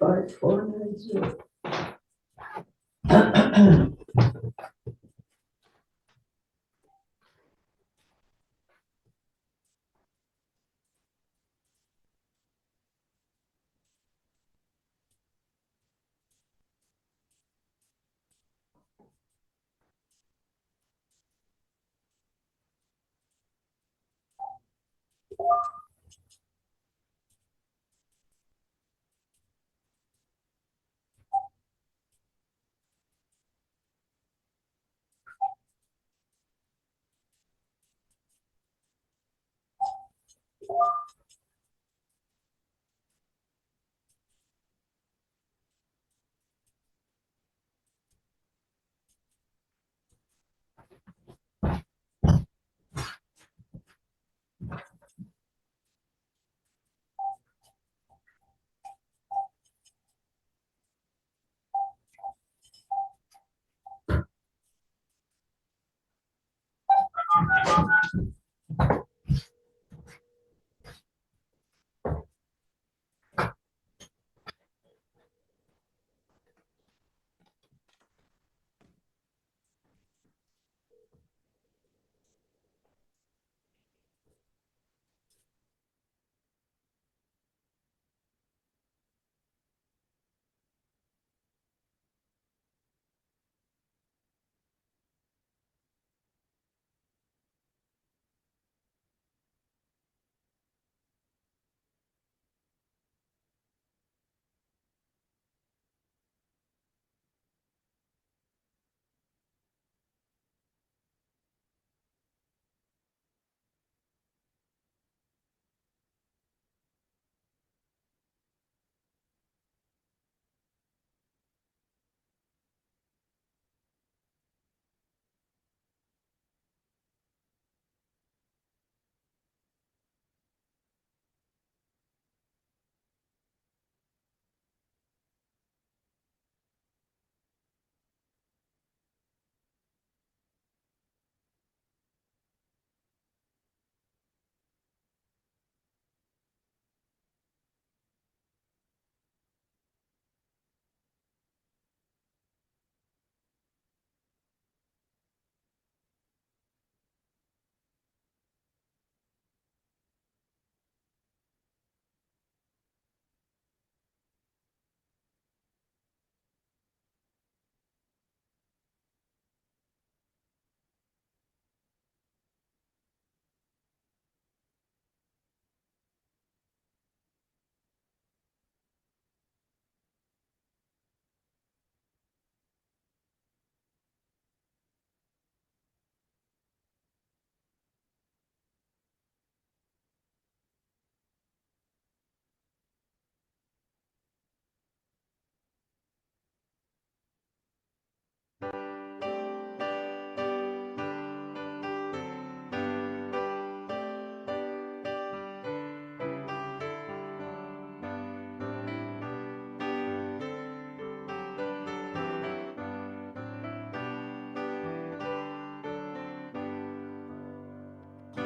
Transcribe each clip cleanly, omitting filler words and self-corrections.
5490.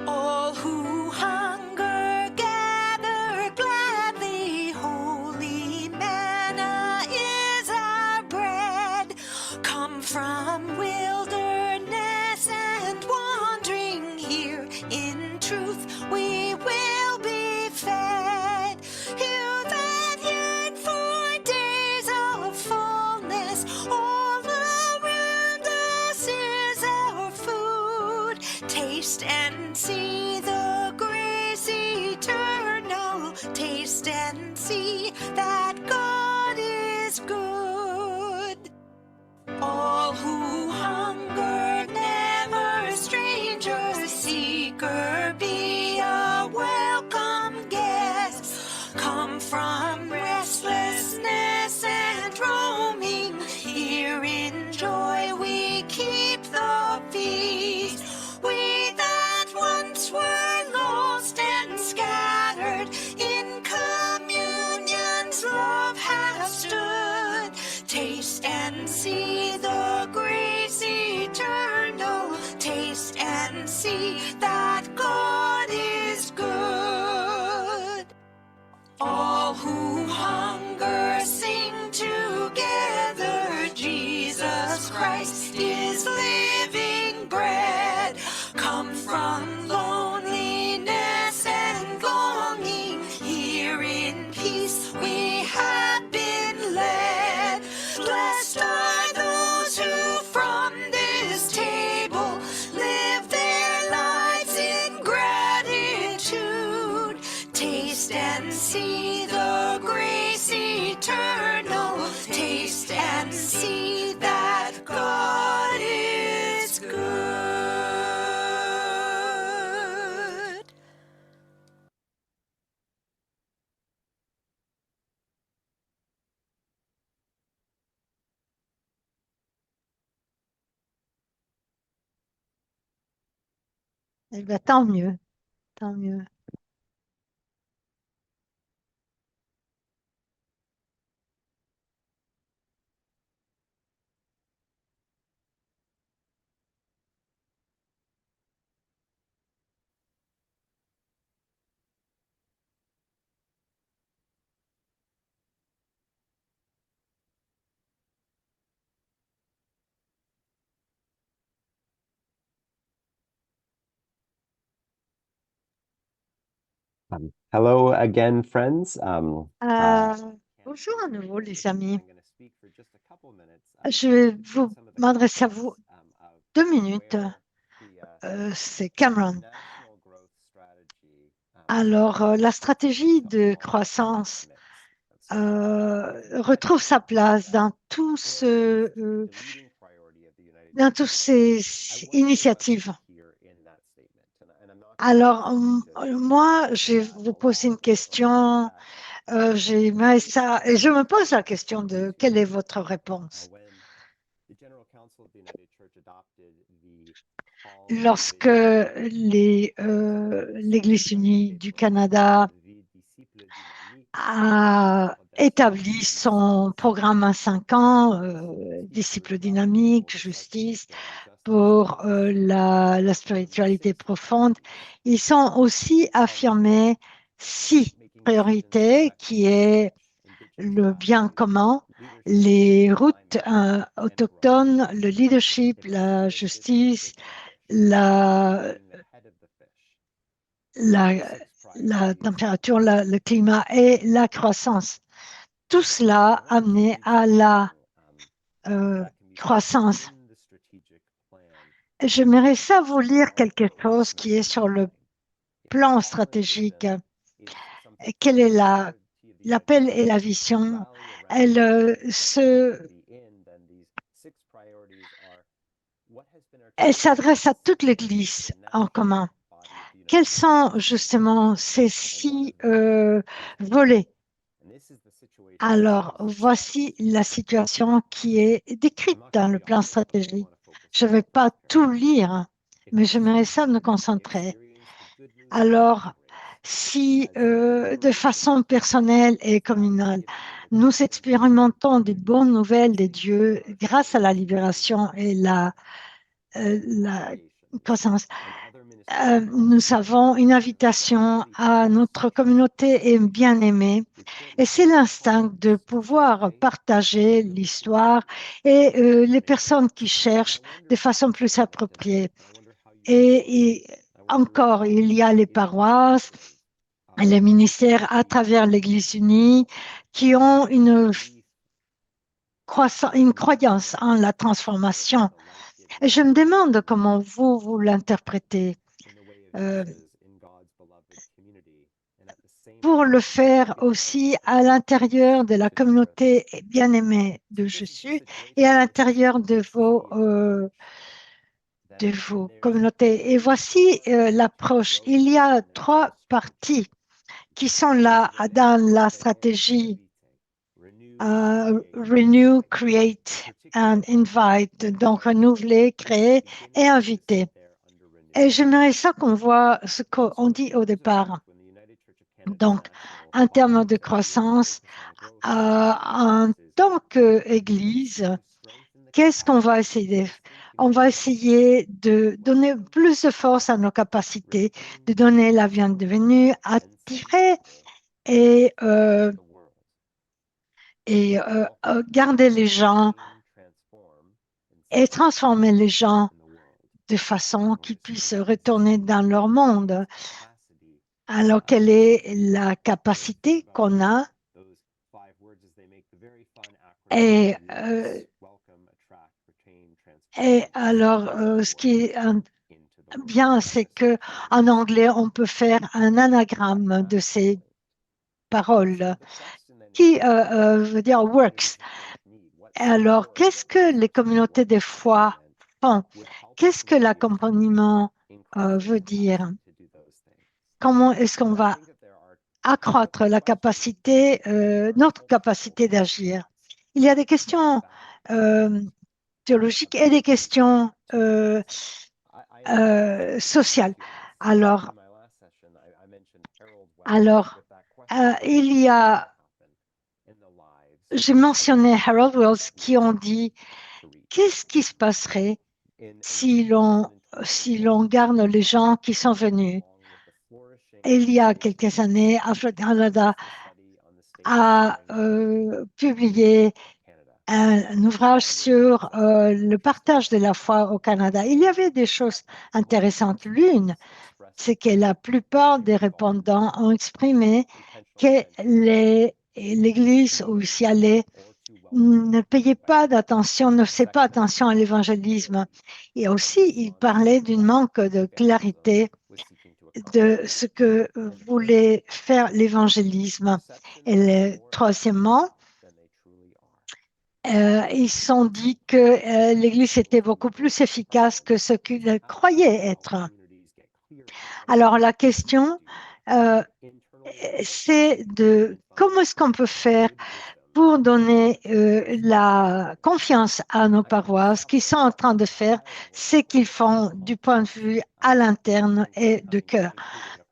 All who hunger gather gladly. Holy manna is our bread. Come from wilderness and wandering here. In truth, we will be fed. You that yearn for days of fullness, all around us is our food. Taste and see the grace eternal. Taste and see that God is good. All who hunger, never stranger, seeker, be a welcome guest. Come from restlessness and roaming, here in joy we keep the feast. We that once were lost and scattered, in communion's love have stood. Taste and see the grace eternal. Taste and see that God is good. All who hunger, sing. Eh bien, tant mieux, tant mieux. Hello again, friends. Euh, Can't Bonjour stay à very nouveau, long, les amis. I'm going to speak for just a couple minutes, Je just vais to vous explain some of the m'adresser à vous context of 2 minutes. where the C'est Cameron. national growth strategy Alors, la puts us stratégie into de all of this croissance mix. And I retrouve think sa place that for at least the leading priority of the United dans toutes Church today, ces I wonder what initiatives. we hear in that statement. And I'm not going to Alors, ask you to moi, je answer vais that vous poser une aloud or in the question. chat. The J'aimerais statement ça, that et je I'm me pose la asking question you de to quelle est answer. votre réponse? When the General Council of the United Church adopted the call and Lorsque vision statement l'Église unie du faithfully, Canada the disciples dynamiques a établi audacieuse son programme à 5 ans, disciples dynamiques, justice, pour la spiritualité profonde. Ils sont aussi affirmés 6 priorités qui est le bien commun, les routes autochtones, le leadership, la justice, la, la, la température, le climat et la croissance. Tout cela amené à la croissance. J'aimerais ça vous lire quelque chose qui est sur le plan stratégique. Quelle est l'appel et la vision? Elle elle s'adresse à toute l'Église en commun. Quels sont justement ces 6 volets? Alors, voici la situation qui est décrite dans le plan stratégique. Je ne vais pas tout lire, mais j'aimerais ça me concentrer. Alors, si de façon personnelle et communale, nous expérimentons des bonnes nouvelles de Dieu grâce à la libération et la croissance, nous avons une invitation à notre communauté et bien-aimée. Et c'est l'instinct de pouvoir partager l'histoire et les personnes qui cherchent de façon plus appropriée. Et encore, il y a les paroisses, et les ministères à travers l'Église unie qui ont une croyance en la transformation. Et je me demande comment vous l'interprétez. Euh, pour le faire aussi à l'intérieur de la communauté bien-aimée de Jésus et à l'intérieur de vos communautés. Et voici l'approche. Il y a 3 parties qui sont là dans la stratégie Renew, Create and Invite, donc renouveler, créer et inviter. Et j'aimerais ça qu'on voit ce qu'on dit au départ. Donc, en termes de croissance, en tant qu'Église, qu'est-ce qu'on va essayer? On va essayer de donner plus de force à nos capacités, de donner la bienvenue, attirer et, garder les gens et transformer les gens de façon qu'ils puissent retourner dans leur monde. Alors, quelle est la capacité qu'on a? Et, alors, ce qui est bien, c'est que en anglais, on peut faire un anagramme de ces paroles qui veut dire works. Alors, qu'est-ce que les communautés de foi font? Qu'est-ce que l'accompagnement veut dire? Comment est-ce qu'on va accroître la capacité, notre capacité d'agir? Il y a des questions théologiques et des questions sociales. Alors, In my last session, I mentioned Harold Wells alors with that question il y a, in the lives j'ai mentionné Harold Wells qui ont of dit, to reach. qu'est-ce qui se passerait In si l'on garde les gens qui sont venus? along with the flourishing Il y a quelques années, Afro-Canada study on the state a publié Canada. un ouvrage sur le partage de la foi au Canada. Il y avait des choses intéressantes. L'une, c'est que la plupart des répondants ont exprimé que l'Église où ils y allaient ne payait pas d'attention, ne faisait pas attention à l'évangélisme. Et aussi, ils parlaient d'un manque de clarité de ce que voulait faire l'évangélisme. Et troisièmement, ils se sont dit que l'Église était beaucoup plus efficace que ce qu'ils croyaient être. Alors la question, c'est de comment est-ce qu'on peut faire pour donner la confiance à nos paroisses qui sont en train de faire ce qu'ils font du point de vue à l'interne et de cœur.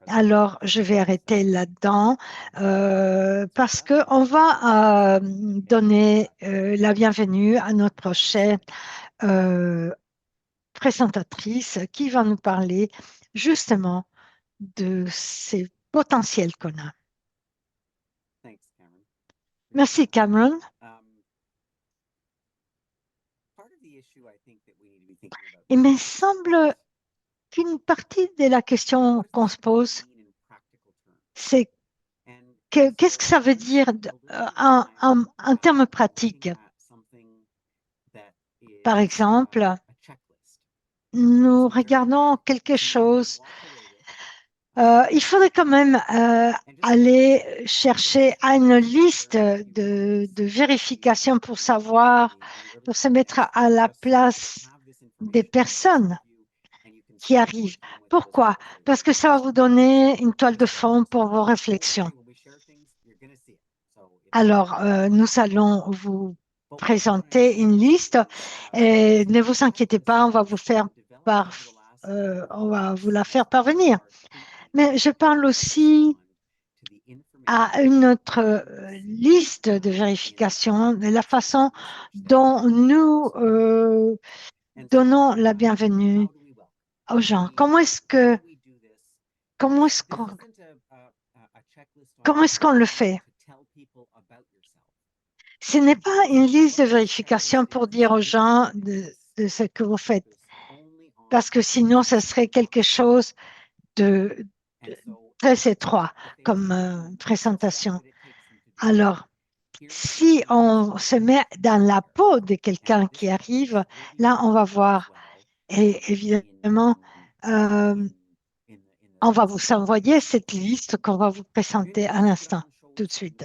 Alors, je vais arrêter là-dedans parce qu'on va donner la bienvenue à notre prochaine présentatrice qui va nous parler justement de ces potentiels qu'on a. Merci, Cameron. Il me semble qu'une partie de la question qu'on se pose, c'est qu'est-ce que ça veut dire en termes pratiques? Par exemple, nous regardons quelque chose. Il faudrait quand même aller chercher à une liste de vérification pour savoir, pour se mettre à la place des personnes qui arrivent. Pourquoi? Parce que ça va vous donner une toile de fond pour vos réflexions. Alors, nous allons vous présenter une liste et ne vous inquiétez pas, on va vous la faire parvenir. Mais je parle aussi à une autre liste de vérification de la façon dont nous donnons la bienvenue aux gens. Comment est-ce qu'on le fait? Ce n'est pas une liste de vérification pour dire aux gens de ce que vous faites, parce que sinon, ce serait quelque chose de très étroit comme présentation. Alors, si on se met dans la peau de quelqu'un qui arrive, là, on va voir. Et évidemment, on va vous envoyer cette liste qu'on va vous présenter à l'instant, tout de suite.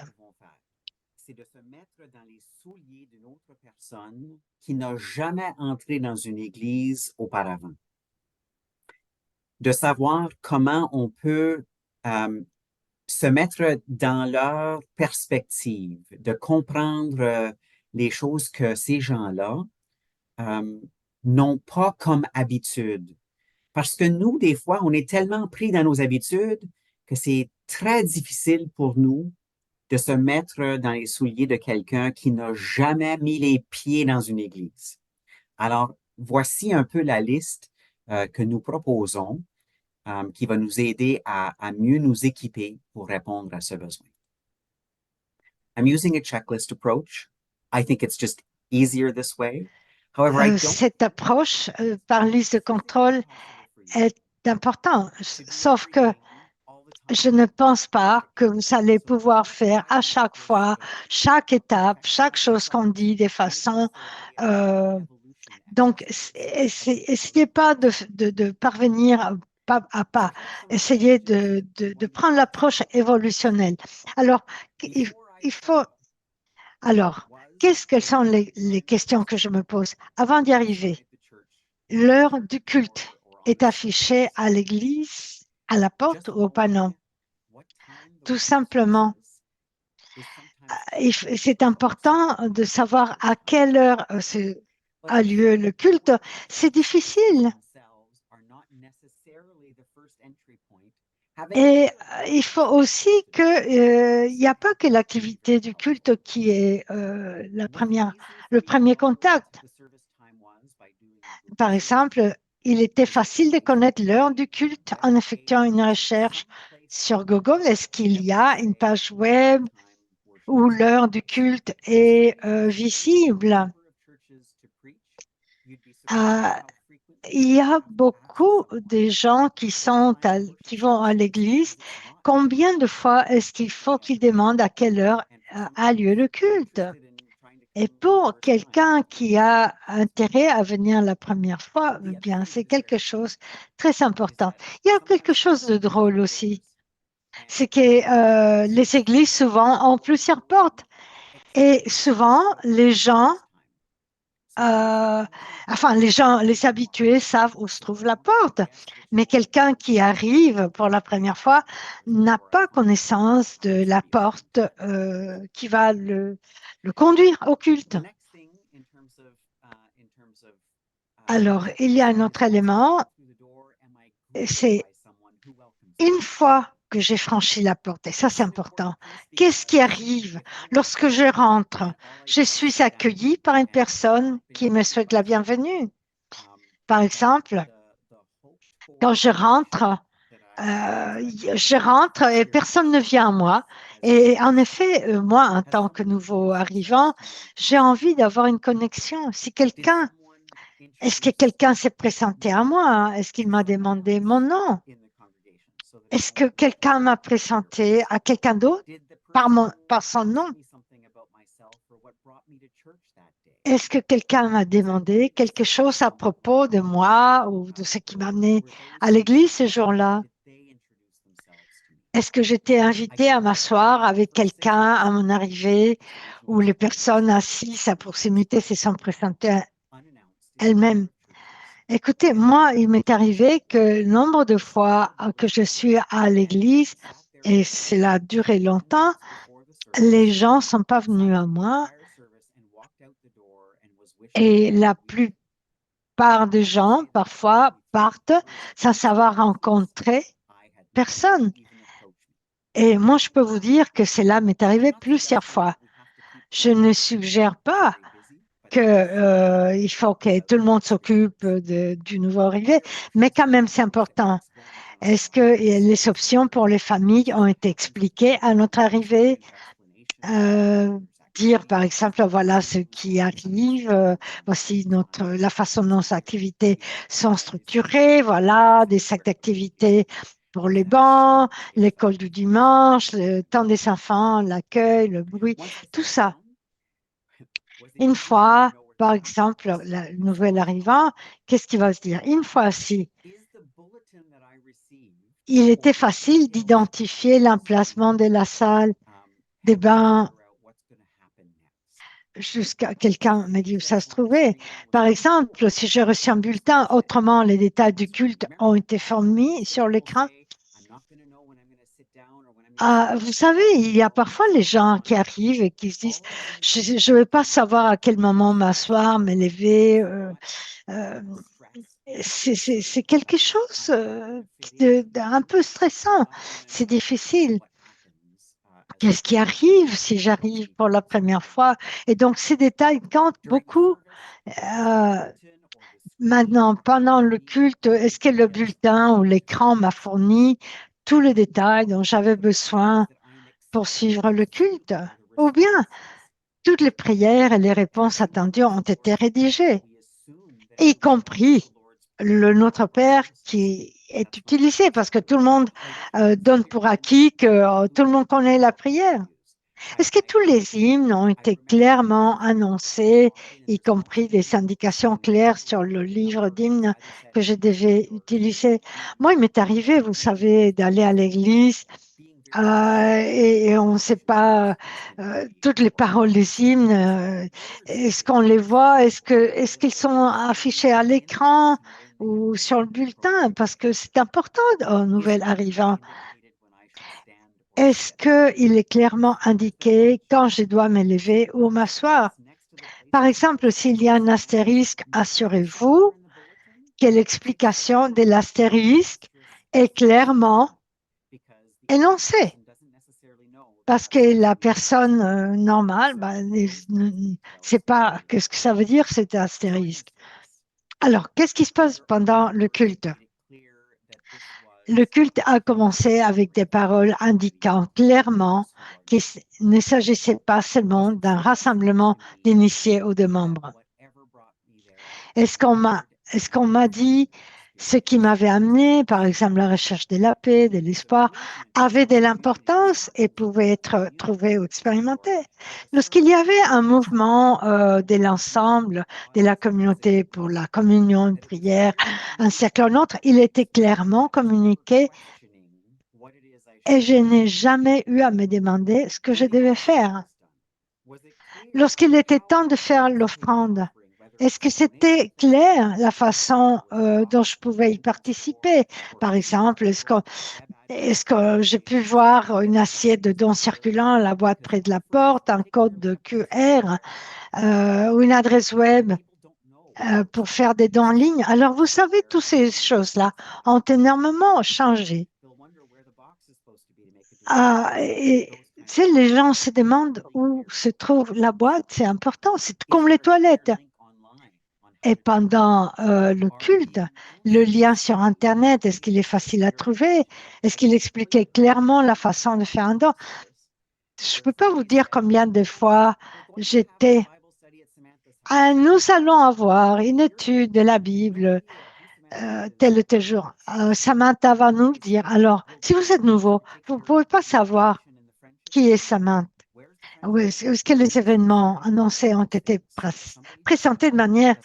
C'est de se mettre dans les souliers d'une autre personne qui n'a jamais entré dans une église auparavant. De savoir comment on peut se mettre dans leur perspective, de comprendre les choses que ces gens-là n'ont pas comme habitude. Parce que nous, des fois, on est tellement pris dans nos habitudes que c'est très difficile pour nous de se mettre dans les souliers de quelqu'un qui n'a jamais mis les pieds dans une église. Alors, voici un peu la liste que nous proposons qui va nous aider à mieux nous équiper pour répondre à ce besoin. I'm using a checklist approach. I think it's just easier this way. However, I don't... Cette approche par liste de contrôle est importante, sauf que je ne pense pas que vous allez pouvoir faire à chaque fois, chaque étape, chaque chose qu'on dit de façon... donc, essayez pas de parvenir pas à pas. Essayez de prendre l'approche évolutionnelle. Alors, il faut... Alors, quelles sont les questions que je me pose avant d'y arriver? L'heure du culte est affichée à l'église, à la porte ou au panneau? Tout simplement, c'est important de savoir à quelle heure a lieu le culte. C'est difficile Et il faut aussi il n'y a pas que l'activité du culte qui est le premier contact. Par exemple, il était facile de connaître l'heure du culte en effectuant une recherche sur Google. Est-ce qu'il y a une page web où l'heure du culte est visible? Euh, il y a beaucoup de gens qui vont à l'église. Combien de fois est-ce qu'il faut qu'ils demandent à quelle heure a lieu le culte? Et pour quelqu'un qui a intérêt à venir la première fois, eh bien, c'est quelque chose de très important. Il y a quelque chose de drôle aussi, c'est que les églises souvent ont plusieurs portes et souvent euh, les habitués savent où se trouve la porte, mais quelqu'un qui arrive pour la première fois n'a pas connaissance de la porte qui va le conduire au culte. Alors, il y a un autre élément, c'est une fois que j'ai franchi la porte, et ça c'est important, qu'est-ce qui arrive lorsque je rentre? Je suis accueillie par une personne qui me souhaite la bienvenue. Par exemple, quand je rentre et personne ne vient à moi. Et en effet, moi, en tant que nouveau arrivant, j'ai envie d'avoir une connexion. Est-ce que quelqu'un s'est présenté à moi? Est-ce qu'il m'a demandé mon nom? Est-ce que quelqu'un m'a présenté à quelqu'un d'autre par son nom? Est-ce que quelqu'un m'a demandé quelque chose à propos de moi ou de ce qui m'a amené à l'église ce jour-là? Est-ce que j'étais invitée à m'asseoir avec quelqu'un à mon arrivée ou les personnes assises à proximité se sont présentées elles-mêmes? Écoutez, moi, il m'est arrivé que le nombre de fois que je suis à l'église, et cela a duré longtemps, les gens ne sont pas venus à moi et la plupart des gens, parfois, partent sans savoir rencontrer personne. Et moi, je peux vous dire que cela m'est arrivé plusieurs fois. Je ne suggère pas qu'il faut que tout le monde s'occupe du nouveau arrivé, mais quand même, c'est important. Est-ce que les options pour les familles ont été expliquées à notre arrivée? Dire, par exemple, voilà ce qui arrive, voici la façon dont nos activités sont structurées, voilà des sacs d'activités pour les bancs, l'école du dimanche, le temps des enfants, l'accueil, le bruit, tout ça. Une fois, par exemple, le nouvel arrivant, qu'est-ce qu'il va se dire? Une fois assis, il était facile d'identifier l'emplacement de la salle des bains jusqu'à quelqu'un m'a dit où ça se trouvait. Par exemple, si j'ai reçu un bulletin, autrement les détails du culte ont été fournis sur l'écran. Vous savez, il y a parfois les gens qui arrivent et qui se disent, je ne vais pas savoir à quel moment m'asseoir, me lever. C'est quelque chose d'un peu stressant. C'est difficile. Qu'est-ce qui arrive si j'arrive pour la première fois? Et donc, ces détails comptent beaucoup. Maintenant, pendant le culte, est-ce que le bulletin ou l'écran m'a fourni tous les détails dont j'avais besoin pour suivre le culte? Ou bien, toutes les prières et les réponses attendues ont été rédigées, y compris le Notre Père qui est utilisé parce que tout le monde donne pour acquis que tout le monde connaît la prière. Est-ce que tous les hymnes ont été clairement annoncés, y compris des indications claires sur le livre d'hymnes que je devais utiliser? Moi, il m'est arrivé, vous savez, d'aller à l'église et on ne sait pas toutes les paroles des hymnes. Est-ce qu'on les voit? Est-ce qu'ils sont affichés à l'écran ou sur le bulletin? Parce que c'est important au nouvel arrivant. Est-ce qu'il est clairement indiqué quand je dois me lever ou m'asseoir? Par exemple, s'il y a un astérisque, assurez-vous que l'explication de l'astérisque est clairement énoncé. Parce que la personne normale, ne sait pas qu'est-ce que ça veut dire, cet astérisque. Alors, qu'est-ce qui se passe pendant le culte? Le culte a commencé avec des paroles indiquant clairement qu'il ne s'agissait pas seulement d'un rassemblement d'initiés ou de membres. Est-ce qu'on m'a dit ce qui m'avait amené, par exemple la recherche de la paix, de l'espoir, avait de l'importance et pouvait être trouvé ou expérimenté. Lorsqu'il y avait un mouvement de l'ensemble de la communauté pour la communion, une prière, un cercle ou un autre, il était clairement communiqué et je n'ai jamais eu à me demander ce que je devais faire. Lorsqu'il était temps de faire l'offrande, est-ce que c'était clair la façon dont je pouvais y participer? Par exemple, est-ce que j'ai pu voir une assiette de dons circulant, la boîte près de la porte, un code de QR ou une adresse web pour faire des dons en ligne? Alors, vous savez, toutes ces choses-là ont énormément changé. Et tu sais, les gens se demandent où se trouve la boîte, c'est important, c'est comme les toilettes. Et pendant le culte, le lien sur Internet, est-ce qu'il est facile à trouver? Est-ce qu'il expliquait clairement la façon de faire un don? Je ne peux pas vous dire combien de fois j'étais. Nous allons avoir une étude de la Bible tel ou tel jour. Samantha va nous le dire. Alors, si vous êtes nouveau, vous ne pouvez pas savoir qui est Samantha. Est-ce que les événements annoncés ont été présentés de manière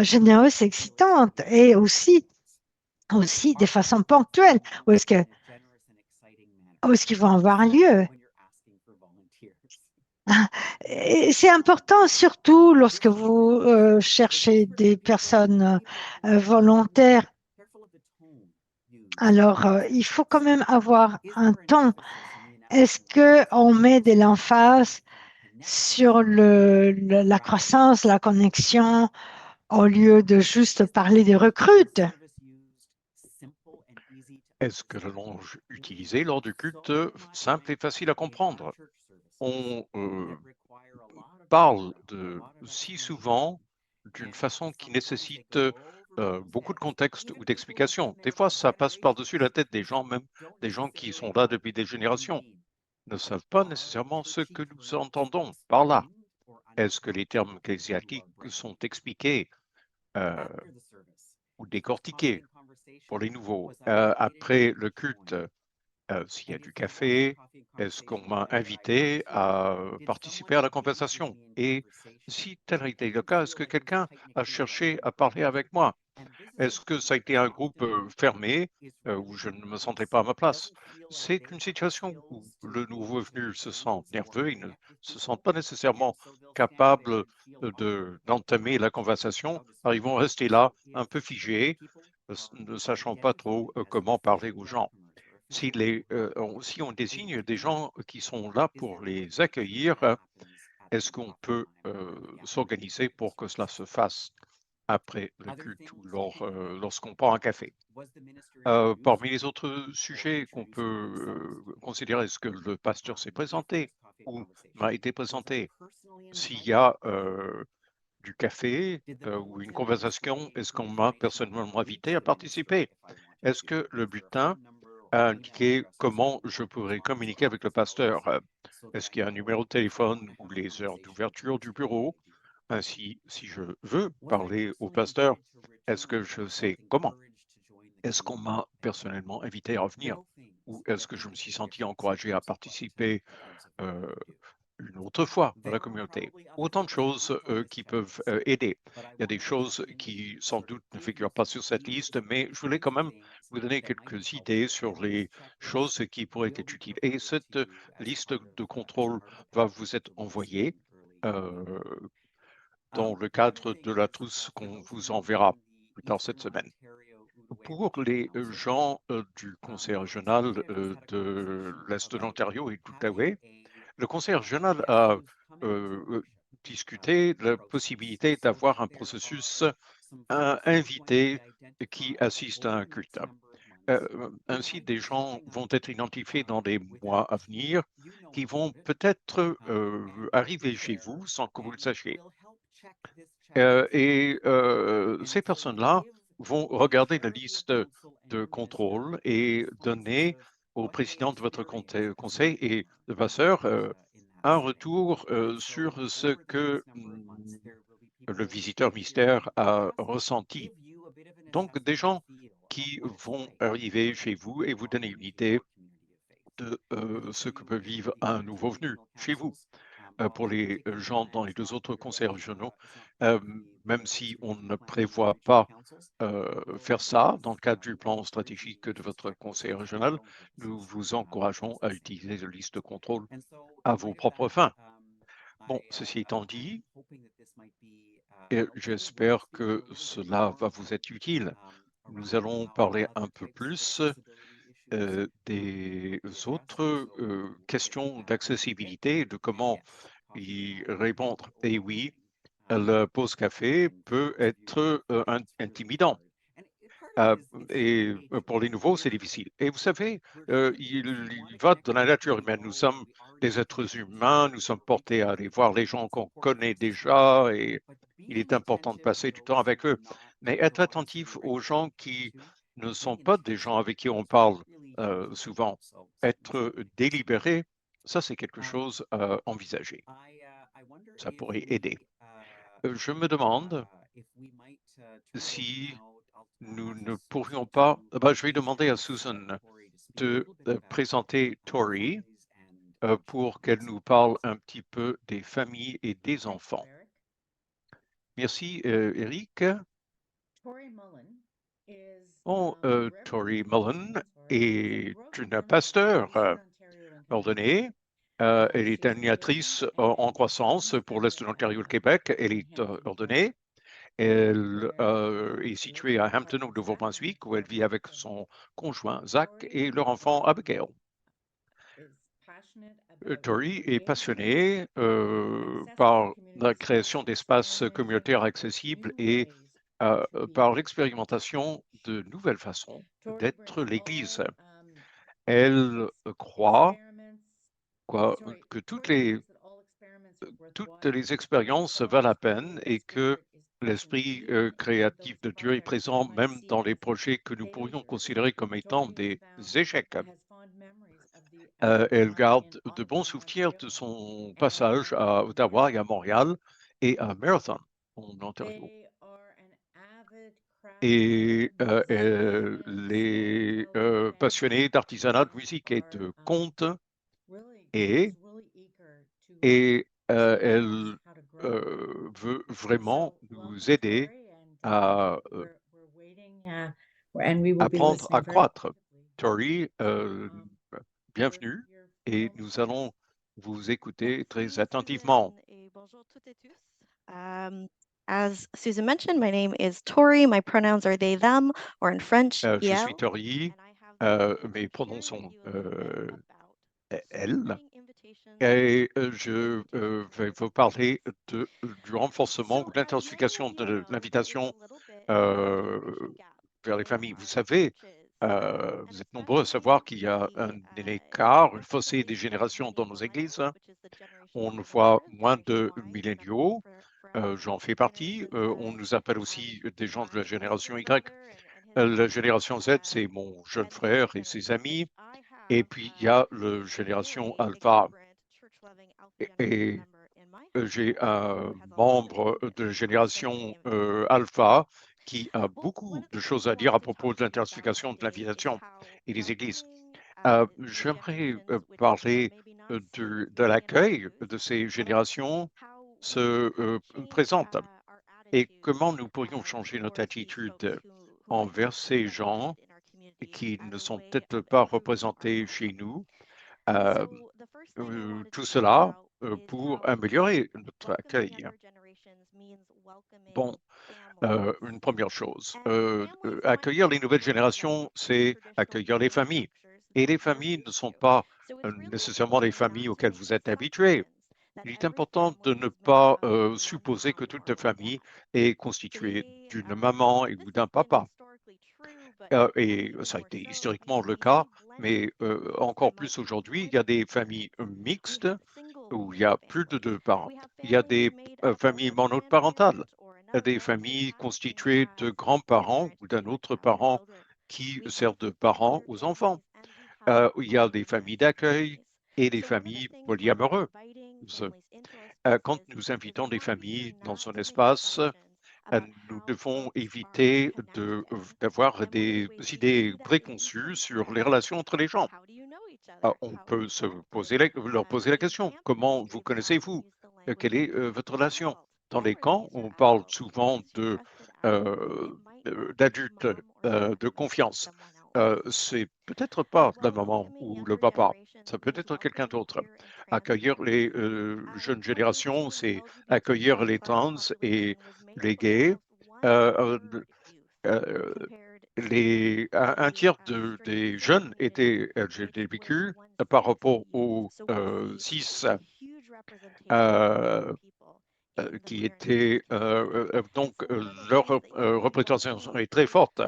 généreuse et excitante et aussi de façon ponctuelle? Où est-ce qu'ils vont avoir lieu? Et c'est important, surtout lorsque vous cherchez des personnes volontaires. Alors, il faut quand même avoir un ton. Est-ce qu'on met de l'emphase sur la croissance, la connexion, au lieu de juste parler des recrutes? Est-ce que la langue utilisée lors du culte simple et facile à comprendre? On parle si souvent d'une façon qui nécessite beaucoup de contexte ou d'explication. Des fois, ça passe par-dessus la tête des gens, même des gens qui sont là depuis des générations, ne savent pas nécessairement ce que nous entendons par là. Est-ce que les termes ecclésiastiques sont expliqués ou décortiqués pour les nouveaux? Après le culte, s'il y a du café, est-ce qu'on m'a invité à participer à la conversation? Et si tel a été le cas, est-ce que quelqu'un a cherché à parler avec moi? Est-ce que ça a été un groupe fermé où je ne me sentais pas à ma place? C'est une situation où le nouveau venu se sent nerveux, il ne se sent pas nécessairement capable d'entamer la conversation. Alors, ils vont rester là, un peu figés, ne sachant pas trop comment parler aux gens. Si on désigne des gens qui sont là pour les accueillir, est-ce qu'on peut s'organiser pour que cela se fasse après le culte ou lorsqu'on prend un café? Parmi les autres sujets qu'on peut considérer, est-ce que le pasteur s'est présenté ou m'a été présenté? S'il y a du café ou une conversation, est-ce qu'on m'a personnellement invité à participer? Est-ce que le bulletin a indiqué comment je pourrais communiquer avec le pasteur? Est-ce qu'il y a un numéro de téléphone ou les heures d'ouverture du bureau? Ainsi, si je veux parler au pasteur, est-ce que je sais comment? Est-ce qu'on m'a personnellement invité à revenir? Ou est-ce que je me suis senti encouragé à participer une autre fois dans la communauté? Autant de choses qui peuvent aider. Il y a des choses qui, sans doute, ne figurent pas sur cette liste, mais je voulais quand même vous donner quelques idées sur les choses qui pourraient être utiles. Et cette liste de contrôle va vous être envoyée dans le cadre de la trousse qu'on vous enverra plus tard cette semaine. Pour les gens du Conseil régional de l'Est de l'Ontario et de l'Outaouais, le Conseil régional a discuté de la possibilité d'avoir un processus invité qui assiste à un culte. Ainsi, des gens vont être identifiés dans les mois à venir qui vont peut-être arriver chez vous sans que vous le sachiez. Ces personnes-là vont regarder la liste de contrôle et donner au président de votre conseil et de ma sœur un retour sur ce que le visiteur mystère a ressenti. Donc, des gens qui vont arriver chez vous et vous donner une idée de ce que peut vivre un nouveau venu chez vous. Pour les gens dans les 2 autres conseils régionaux, même si on ne prévoit pas faire ça dans le cadre du plan stratégique de votre conseil régional, nous vous encourageons à utiliser la liste de contrôle à vos propres fins. Bon, ceci étant dit, j'espère que cela va vous être utile. Nous allons parler un peu plus des autres questions d'accessibilité et de comment y répondre. Et oui, le pause café peut être intimidant. Et pour les nouveaux, c'est difficile. Et vous savez, il va de la nature humaine. Nous sommes des êtres humains, nous sommes portés à aller voir les gens qu'on connaît déjà et il est important de passer du temps avec eux. Mais être attentif aux gens qui ne sont pas des gens avec qui on parle souvent, être délibéré, ça c'est quelque chose à envisager. Ça pourrait aider. Je me demande si nous ne pourrions pas, je vais demander à Susan de présenter Tori pour qu'elle nous parle un petit peu des familles et des enfants. Merci, Eric. Bon, Tori Mullen est une pasteur ordonnée. Elle est animatrice en croissance pour l'Est de l'Ontario et le Québec. Elle est ordonnée. Elle est située à Hampton, au Nouveau-Brunswick, où elle vit avec son conjoint Zach et leur enfant Abigail. Tori est passionnée par la création d'espaces communautaires accessibles et par l'expérimentation de nouvelles façons d'être l'Église. Elle croit que toutes les expériences valent la peine et que l'esprit créatif de Dieu est présent même dans les projets que nous pourrions considérer comme étant des échecs. Elle garde de bons souvenirs de son passage à Ottawa et à Montréal et à Marathon, en Ontario. Et elle est passionnée d'artisanat, de musique et de contes. Et elle veut vraiment nous aider à apprendre à croître. Tori, bienvenue et nous allons vous écouter très attentivement. Et bonjour toutes et tous. As Susan mentioned, my name is Tori. My pronouns are they, them, or in French, Je elle. suis Tori, mes pronoms sont elle. Et je vais vous parler du renforcement ou de l'intensification de l'invitation vers les familles. Vous savez, vous êtes nombreux à savoir qu'il y a un écart, un fossé des générations dans nos églises. On voit moins de milléniaux, j'en fais partie. On nous appelle aussi des gens de la génération Y. La génération Z, c'est mon jeune frère et ses amis. Et puis, il y a la génération Alpha. Et j'ai un membre de génération Alpha qui a beaucoup de choses à dire à propos de l'intensification de l'invitation et des églises. J'aimerais parler de l'accueil de ces générations se présentent et comment nous pourrions changer notre attitude envers ces gens qui ne sont peut-être pas représentés chez nous. Tout cela pour améliorer notre accueil. Bon, une première chose, accueillir les nouvelles générations, c'est accueillir les familles. Et les familles ne sont pas nécessairement les familles auxquelles vous êtes habitués. Il est important de ne pas supposer que toute famille est constituée d'une maman ou d'un papa. Et ça a été historiquement le cas, mais encore plus aujourd'hui, il y a des familles mixtes où il y a plus de deux parents. Il y a des familles monoparentales, des familles constituées de grands-parents ou d'un autre parent qui sert de parents aux enfants. Il y a des familles d'accueil et des familles polyamoureuses. Quand nous invitons des familles dans un espace, nous devons éviter d'avoir des idées préconçues sur les relations entre les gens. On peut leur poser la question, comment vous connaissez-vous? Quelle est votre relation? Dans les camps, on parle souvent d'adultes de confiance. C'est peut-être pas la maman ou le papa, ça peut être quelqu'un d'autre. Accueillir les jeunes générations, c'est accueillir les trans et les gays. Euh, euh, un tiers des jeunes étaient LGBTQ par rapport aux 6 qui étaient donc leur représentation est très forte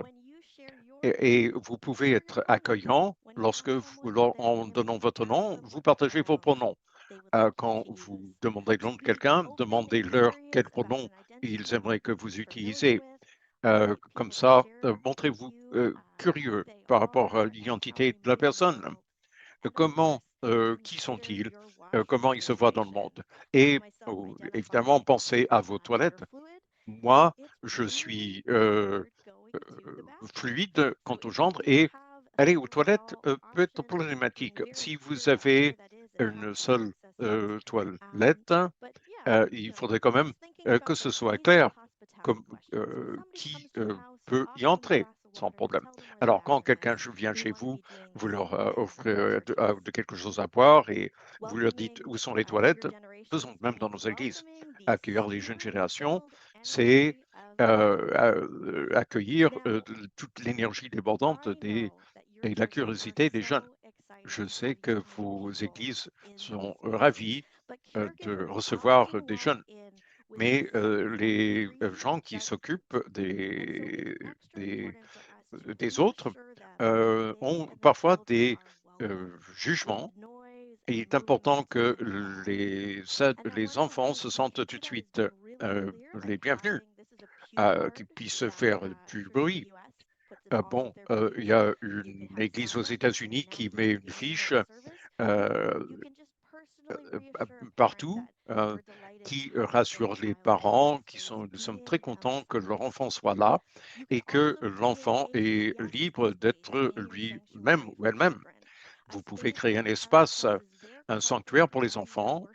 et vous pouvez être accueillant lorsque en donnant votre nom, vous partagez vos pronoms. Quand vous demandez le nom de quelqu'un, demandez-leur quel pronom ils aimeraient que vous utilisiez. Comme ça, montrez-vous curieux par rapport à l'identité de la personne. Qui sont-ils? Comment ils se voient dans le monde? Et évidemment, pensez à vos toilettes. Moi, je suis fluide quant au genre et aller aux toilettes peut être problématique. Si vous avez une seule toilette, il faudrait quand même que ce soit clair comme, qui peut y entrer sans problème. Alors, quand quelqu'un vient chez vous, vous leur offrez quelque chose à boire et vous leur dites où sont les toilettes, faisons même dans nos églises. Accueillir les jeunes générations, c'est accueillir toute l'énergie débordante et la curiosité des jeunes. Je sais que vos églises sont ravies de recevoir des jeunes, mais les gens qui s'occupent des autres ont parfois des jugements. Et il est important que les enfants se sentent tout de suite les bienvenus, qu'ils puissent faire du bruit. Il y a une église aux États-Unis qui met une fiche euh, partout qui rassure les parents nous sommes très contents que leur enfant soit là et que l'enfant est libre d'être lui-même ou elle-même. Vous pouvez créer un espace, un sanctuaire pour les enfants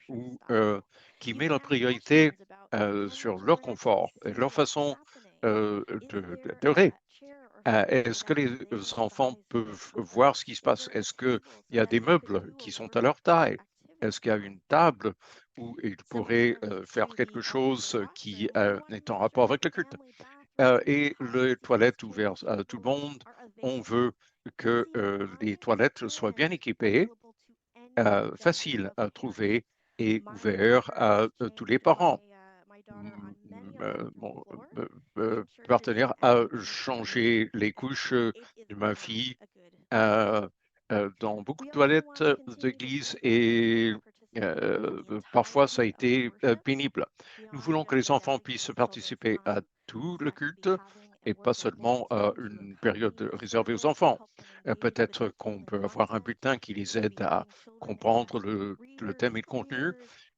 qui met la priorité sur leur confort et leur façon d'œuvrer. Est-ce que les enfants peuvent voir ce qui se passe? Est-ce qu'il y a des meubles qui sont à leur taille? Est-ce qu'il y a une table où ils pourraient faire quelque chose qui est en rapport avec le culte? Et les toilettes ouvertes à tout le monde, on veut que les toilettes soient bien équipées, faciles à trouver et ouvertes à tous les parents. Mon partenaire a changé les couches de ma fille dans beaucoup de toilettes d'église et parfois ça a été pénible. Nous voulons que les enfants puissent participer à tout le culte et pas seulement à une période réservée aux enfants. Peut-être qu'on peut avoir un bulletin qui les aide à comprendre le thème et le contenu.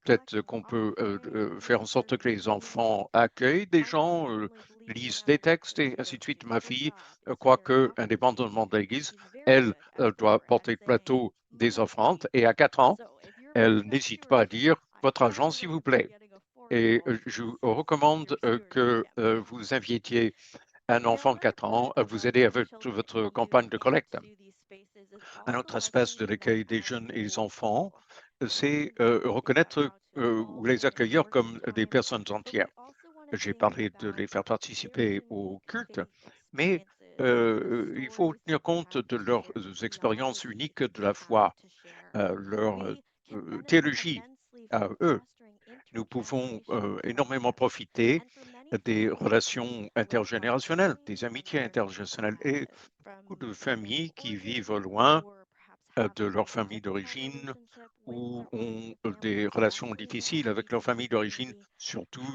Peut-être qu'on peut faire en sorte que les enfants accueillent des gens, lisent des textes et ainsi de suite. Ma fille croit que, indépendamment de l'Église, elle doit porter le plateau des offrandes et à 4 ans, elle n'hésite pas à dire votre argent, s'il vous plaît. Et je vous recommande que vous invitiez un enfant de 4 ans à vous aider avec votre campagne de collecte. Un autre aspect de l'accueil des jeunes et des enfants, c'est reconnaître ou les accueillir comme des personnes entières. J'ai parlé de les faire participer au culte, mais il faut tenir compte de leurs expériences uniques de la foi, leur théologie à eux. Nous pouvons énormément profiter des relations intergénérationnelles, des amitiés intergénérationnelles et beaucoup de familles qui vivent loin de leur famille d'origine ou ont des relations difficiles avec leur famille d'origine, surtout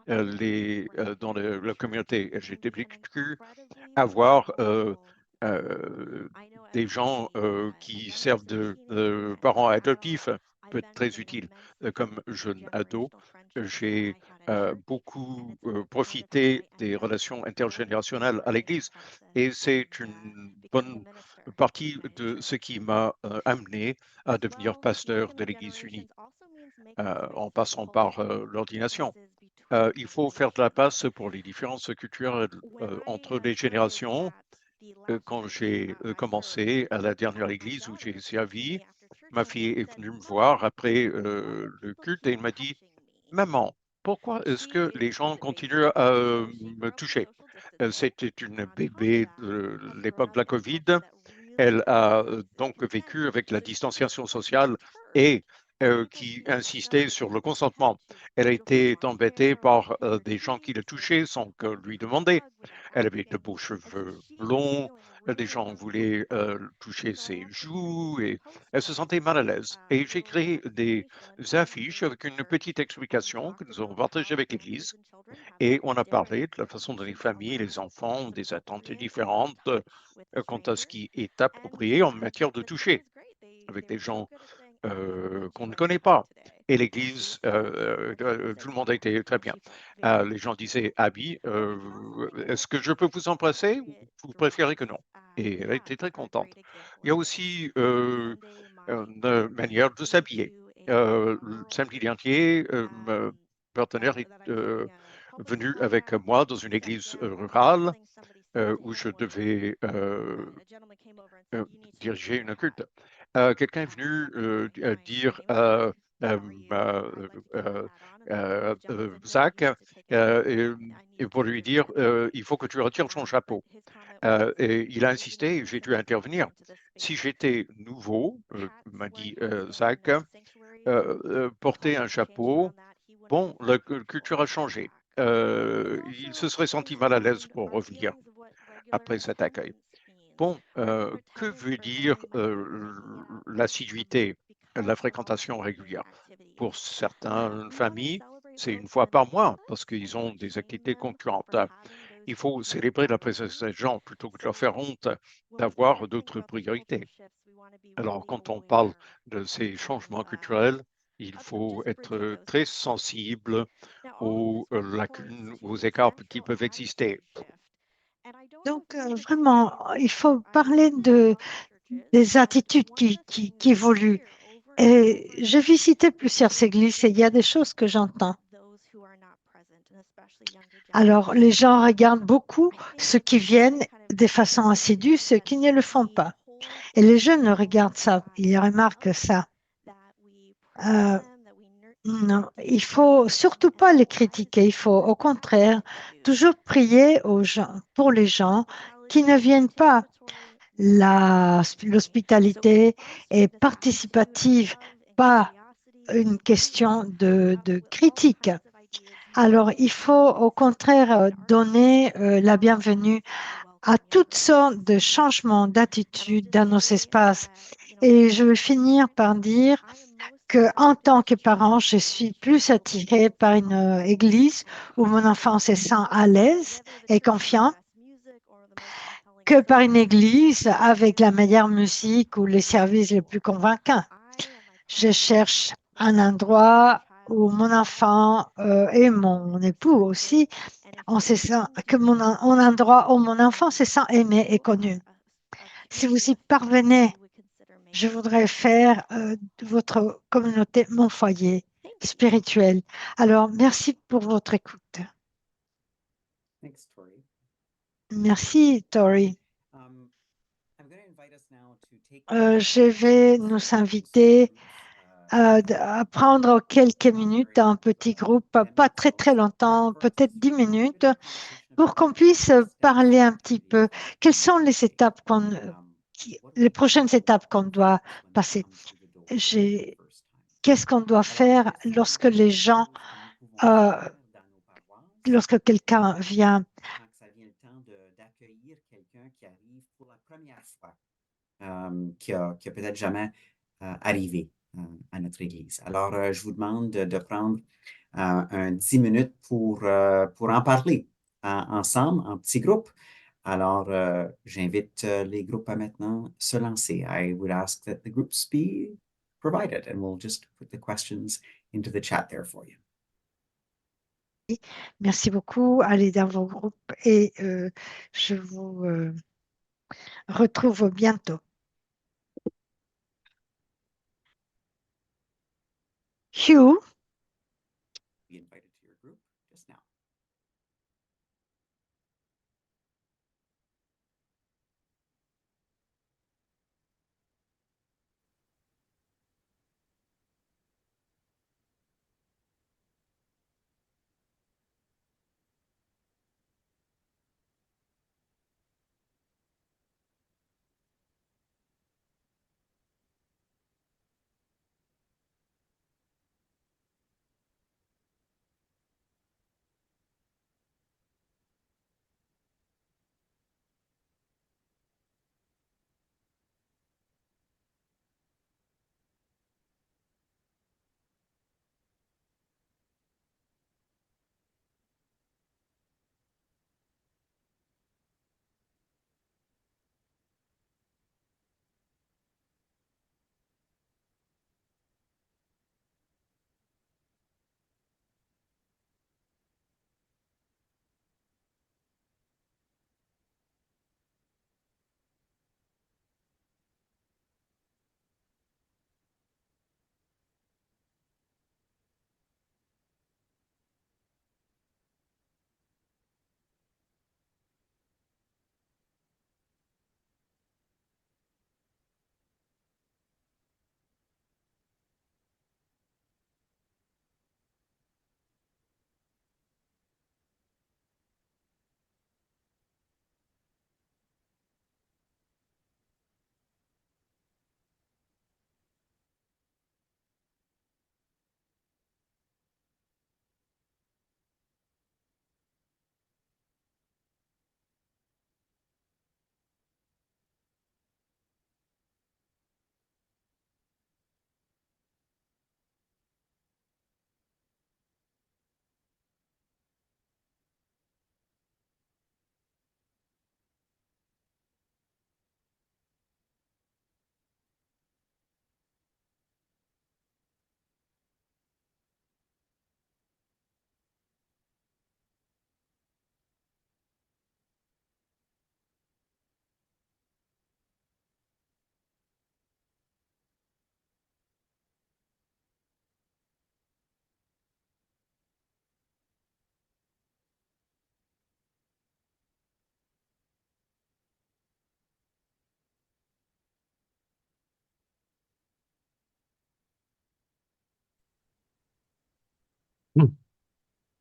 dans la communauté LGBTQ, avoir des gens qui servent de parents adoptifs peut être très utile. Comme jeune ado, j'ai beaucoup profité des relations intergénérationnelles à l'Église et c'est une bonne partie de ce qui m'a amené à devenir pasteur de l'Église unie en passant par l'ordination. Il faut faire de la place pour les différences culturelles entre les générations. Quand j'ai commencé à la dernière église où j'ai servi, ma fille est venue me voir après le culte et elle m'a dit, Maman, pourquoi est-ce que les gens continuent à me toucher? C'était une bébé de l'époque de la COVID. Elle a donc vécu avec la distanciation sociale et qui insistait sur le consentement. Elle a été embêtée par des gens qui la touchaient sans que lui demander. Elle avait de beaux cheveux blonds, des gens voulaient toucher ses joues et elle se sentait mal à l'aise. Et j'ai créé des affiches avec une petite explication que nous avons partagée avec l'Église et on a parlé de la façon dont les familles, les enfants ont des attentes différentes quant à ce qui est approprié en matière de toucher avec des gens qu'on ne connaît pas. Et l'Église, tout le monde a été très bien. Les gens disaient, Abby, est-ce que je peux vous embrasser ou vous préférez que non? Et elle était très contente. Il y a aussi une manière de s'habiller. Le samedi dernier, mon partenaire est venu avec moi dans une église rurale où je devais diriger une culte. Quelqu'un est venu dire euh, euh, Zach, et pour lui dire il faut que tu retires ton chapeau. Et il a insisté et j'ai dû intervenir. Si j'étais nouveau, m'a dit Zach, porter un chapeau, bon, la culture a changé. Il se serait senti mal à l'aise pour revenir après cet accueil. Bon, que veut dire l'assiduité, la fréquentation régulière? Pour certaines familles, c'est une fois par mois parce qu'ils ont des activités concurrentes. Il faut célébrer la présence des gens plutôt que de leur faire honte d'avoir d'autres priorités. Alors, quand on parle de ces changements culturels, il faut être très sensible aux lacunes, aux écarts qui peuvent exister. Donc, vraiment, il faut parler des attitudes qui évoluent. Et j'ai visité plusieurs églises et il y a des choses que j'entends. Alors, les gens regardent beaucoup ceux qui viennent de façon assidue, ceux qui ne le font pas. Et les jeunes regardent ça, ils remarquent ça. Non, il faut surtout pas les critiquer, il faut au contraire toujours prier pour les gens qui ne viennent pas. L'hospitalité est participative, pas une question de critique. Alors, il faut au contraire donner la bienvenue à toutes sortes de changements d'attitude dans nos espaces. Et je vais finir par dire qu'en tant que parent, je suis plus attirée par une église où mon enfant se sent à l'aise et confiant que par une église avec la meilleure musique ou les services les plus convaincants. Je cherche un endroit où mon enfant et mon époux aussi, on se sent, un endroit où mon enfant se sent aimé et connu. Si vous y parvenez, je voudrais faire de votre communauté mon foyer spirituel. Alors, merci pour votre écoute. Thanks, Tori. Merci, Tori. I'm going to invite us now to take Je vais nous inviter à prendre quelques minutes, un petit groupe, pas très très longtemps, peut-être 10 minutes, pour qu'on puisse parler un petit peu. Quelles sont les étapes les prochaines étapes qu'on doit passer? Qu'est-ce qu'on doit faire lorsque les gens lorsque quelqu'un vient, quand ça vient le temps d'accueillir quelqu'un qui arrive pour la première fois, qui a peut-être jamais arrivé à notre église. Alors, je vous demande de prendre un 10 minutes pour en parler ensemble, en petits groupes. Alors, j'invite les groupes à maintenant se lancer. I would ask that the groups be provided, and we'll just put the questions into the chat there for you. merci beaucoup, allez dans vos groupes et je vous retrouve bientôt. Hugh, Be invited to your group just now.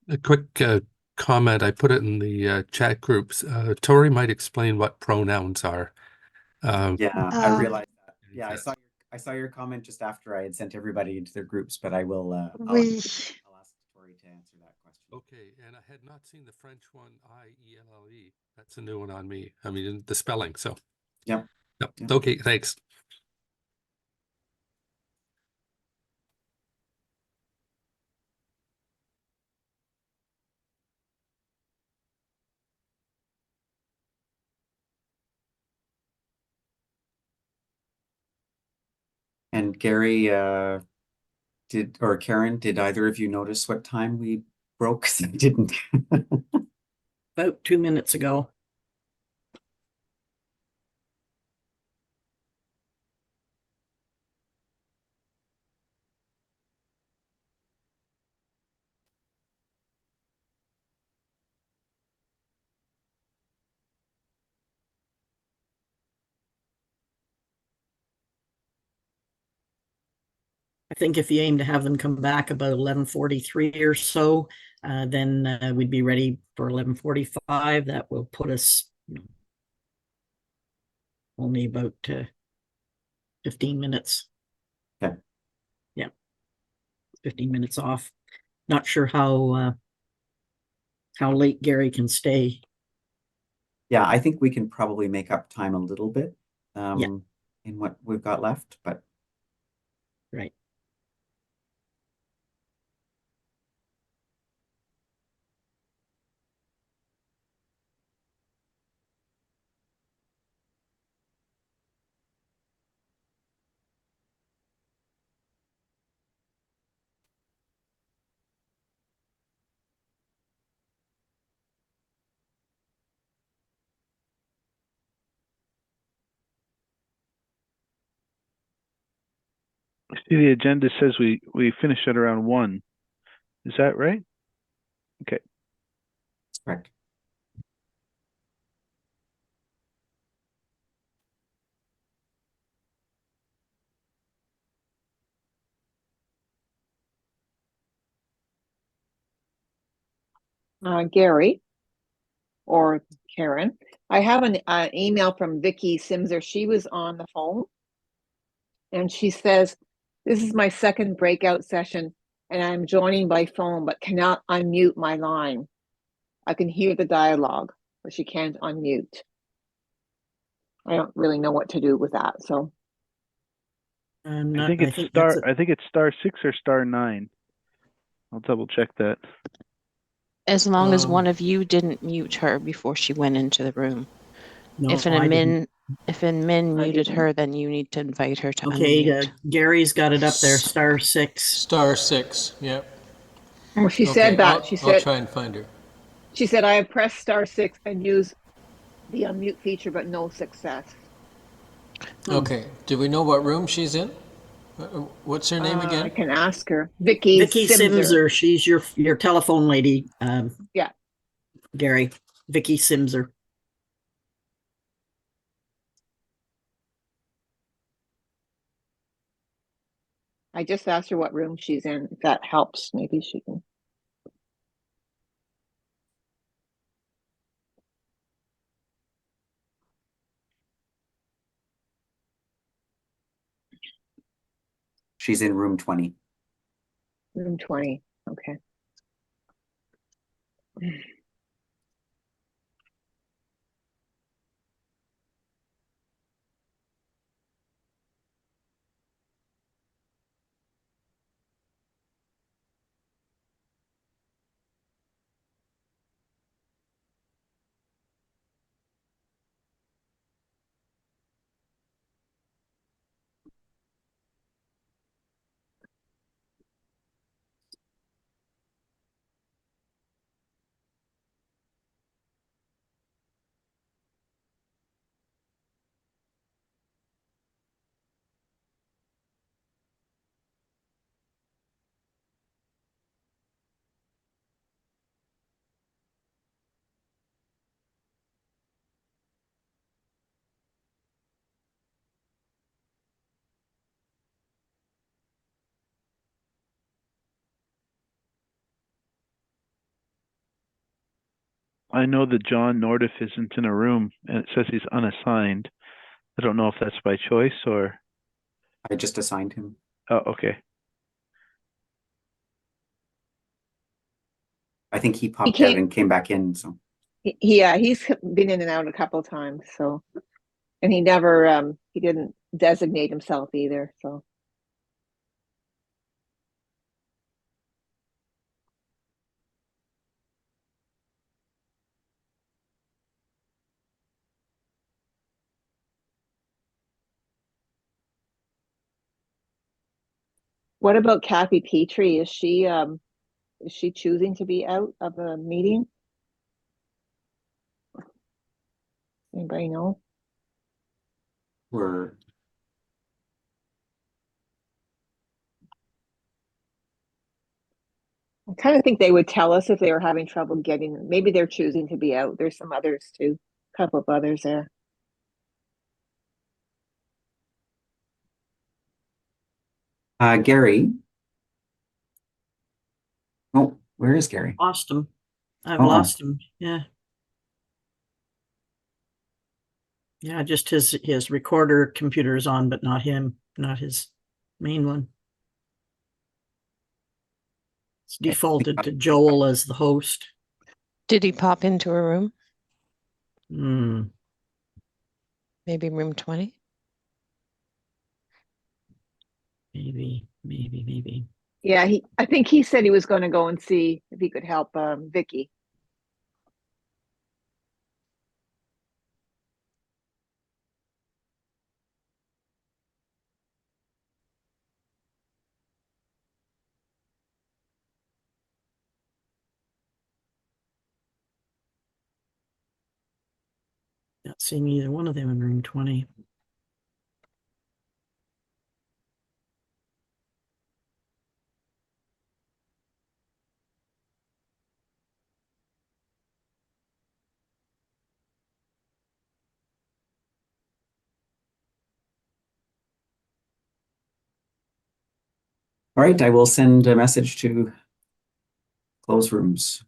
A quick comment. I put it in the chat groups. Tori might explain what pronouns are. Yeah, I realized that. is Yeah, that- I saw your comment just after I had sent everybody into their groups, but I will oui, I'll ask Tori to answer that question. Okay, and I had not seen the French one, I-E-L-L-E. That's a new one on me. I mean, the spelling, so. Yep. Yep. Yep. Okay, thanks. And Gary, or Karen, did either of you notice what time we broke? 'Cause I didn't. About 2 minutes ago. I think if you aim to have them come back about 11:43 or so, then we'd be ready for 11:45. That will put us only about 15 minutes. Okay. Yeah, 15 minutes off. Not sure how how late Gary can stay. Yeah, I think we can probably make up time a little bit Yeah. in what we've got left, but Right. See, the agenda says we finish at around 1. Is that right? Okay. that's correct. Gary or Karen, I have an email from Vicky Simser. She was on the phone and she says, "This is my second breakout session and I'm joining by phone but cannot unmute my line. I can hear the dialogue, but she can't unmute." I don't really know what to do with that. So I think it's star 6 or star 9. I'll double check that. As long as one of you didn't mute her before she went into the room. No, if an admin muted her, then you need to invite her to unmute. Gary's got it up there, star 6. Star 6, yep. Well, she said that. I'll try and find her. She said, "I have pressed star 6 and used the unmute feature, but no success." Okay. Do we know what room she's in? What's her name again? I can ask her. Vicky Simser. She's your telephone lady. Yeah. Gary. Vicky Simser. I just asked her what room she's in. If that helps, maybe she can. She's in room 20. Room 20. Okay. I know that John Nordiff isn't in a room, and it says he's unassigned. I don't know if that's by choice or... I just assigned him. Oh, okay. I think he popped out and came back in, so... Yeah, he's been in and out a couple of times, so... And he never, he didn't designate himself either, so... What about Kathy Petrie? Is she choosing to be out of the meeting? Anybody know? I kind of think they would tell us if they were having trouble getting. Maybe they're choosing to be out. There's some others too, a couple of others there. Gary. Oh, where is Gary? Lost him. I've lost him. Yeah. Yeah, just his recorder computer is on, but not him, not his main one. It's defaulted to Joel as the host. Did he pop into a room? Hmm. Maybe room 20? Maybe. Yeah, I think he said he was going to go and see if he could help Vicky. Not seeing either one of them in room 20. All right, I will send a message to close rooms.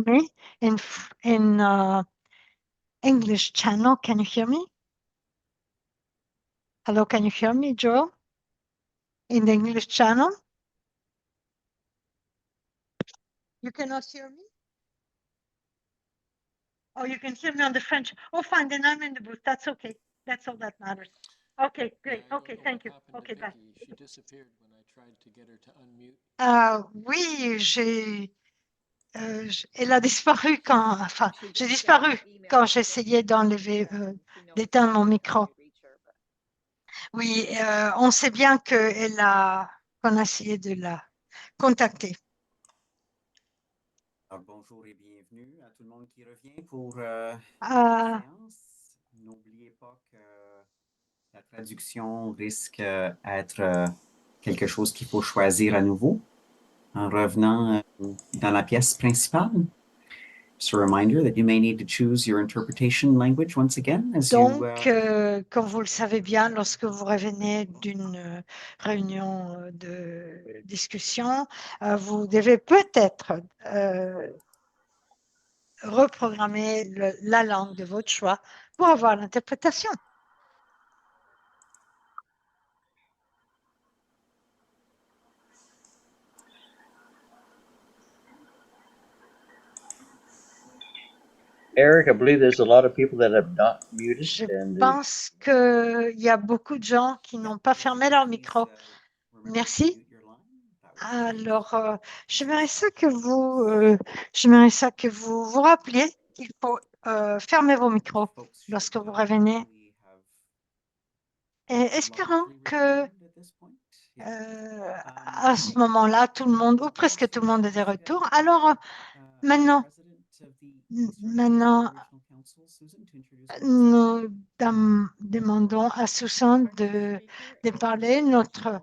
Me in English channel. Can you hear me? Hello, can you hear me, Joe? In the English channel? You cannot hear me? Oh, you can hear me on the French. Oh, fine, then I'm in the booth. That's okay. That's all that matters. Okay, great. Okay, thank you. Okay, bye. She disappeared when I tried to get her to unmute. Oui, elle a disparu j'ai disparu quand j'essayais d'enlever, d'éteindre mon micro. Oui, on sait bien qu'on a essayé de la contacter. Alors, bonjour et bienvenue à tout le monde qui revient pour la séance. N'oubliez pas que la traduction risque d'être quelque chose qu'il faut choisir à nouveau en revenant dans la pièce principale. Just a reminder that you may need to choose your interpretation language once again as Donc, you. comme vous le savez bien, lorsque vous revenez d'une réunion de discussion, vous devez peut-être reprogrammer la langue de votre choix pour avoir l'interprétation. Eric, I believe there's a lot of people that have not muted. Je pense qu'il y a beaucoup de gens qui n'ont pas fermé leur micro. Merci. Alors, j'aimerais ça que vous vous rappeliez qu'il faut fermer vos micros lorsque vous revenez. Et espérons que à ce moment-là, tout le monde, ou presque tout le monde est de retour. Alors, maintenant, nous demandons à Susan de parler. Notre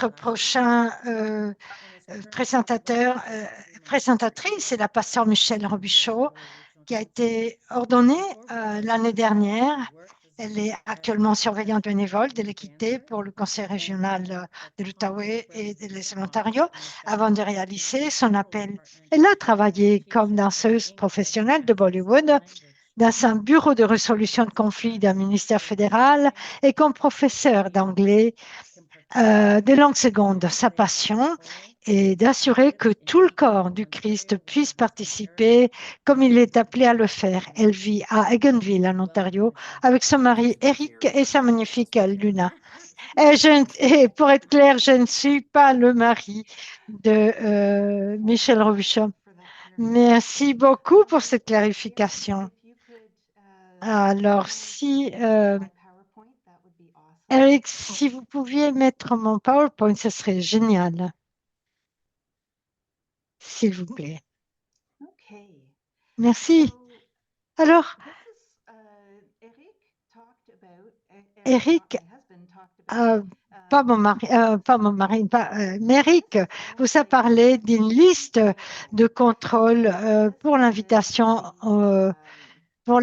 prochain présentatrice, c'est la pasteur Michèle Robichaud, qui a été ordonnée l'année dernière. Elle est actuellement surveillante bénévole de l'équité pour le Conseil régional de l'Outaouais et de l'Ontario. Avant de réaliser son appel, elle a travaillé comme danseuse professionnelle de Bollywood dans un bureau de résolution de conflits d'un ministère fédéral et comme professeur d'anglais de langue seconde. Sa passion est d'assurer que tout le corps du Christ puisse participer comme il est appelé à le faire. Elle vit à Eganville, en Ontario, avec son mari Eric et sa magnifique Luna. Et pour être clair, je ne suis pas le mari de Michèle Robichaud. Merci beaucoup pour cette clarification. Alors, Eric, si vous pouviez mettre mon PowerPoint, ce serait génial. S'il vous plaît. Merci. Alors, Eric, mais Eric vous a parlé d'une liste de contrôle pour l'invitation, pour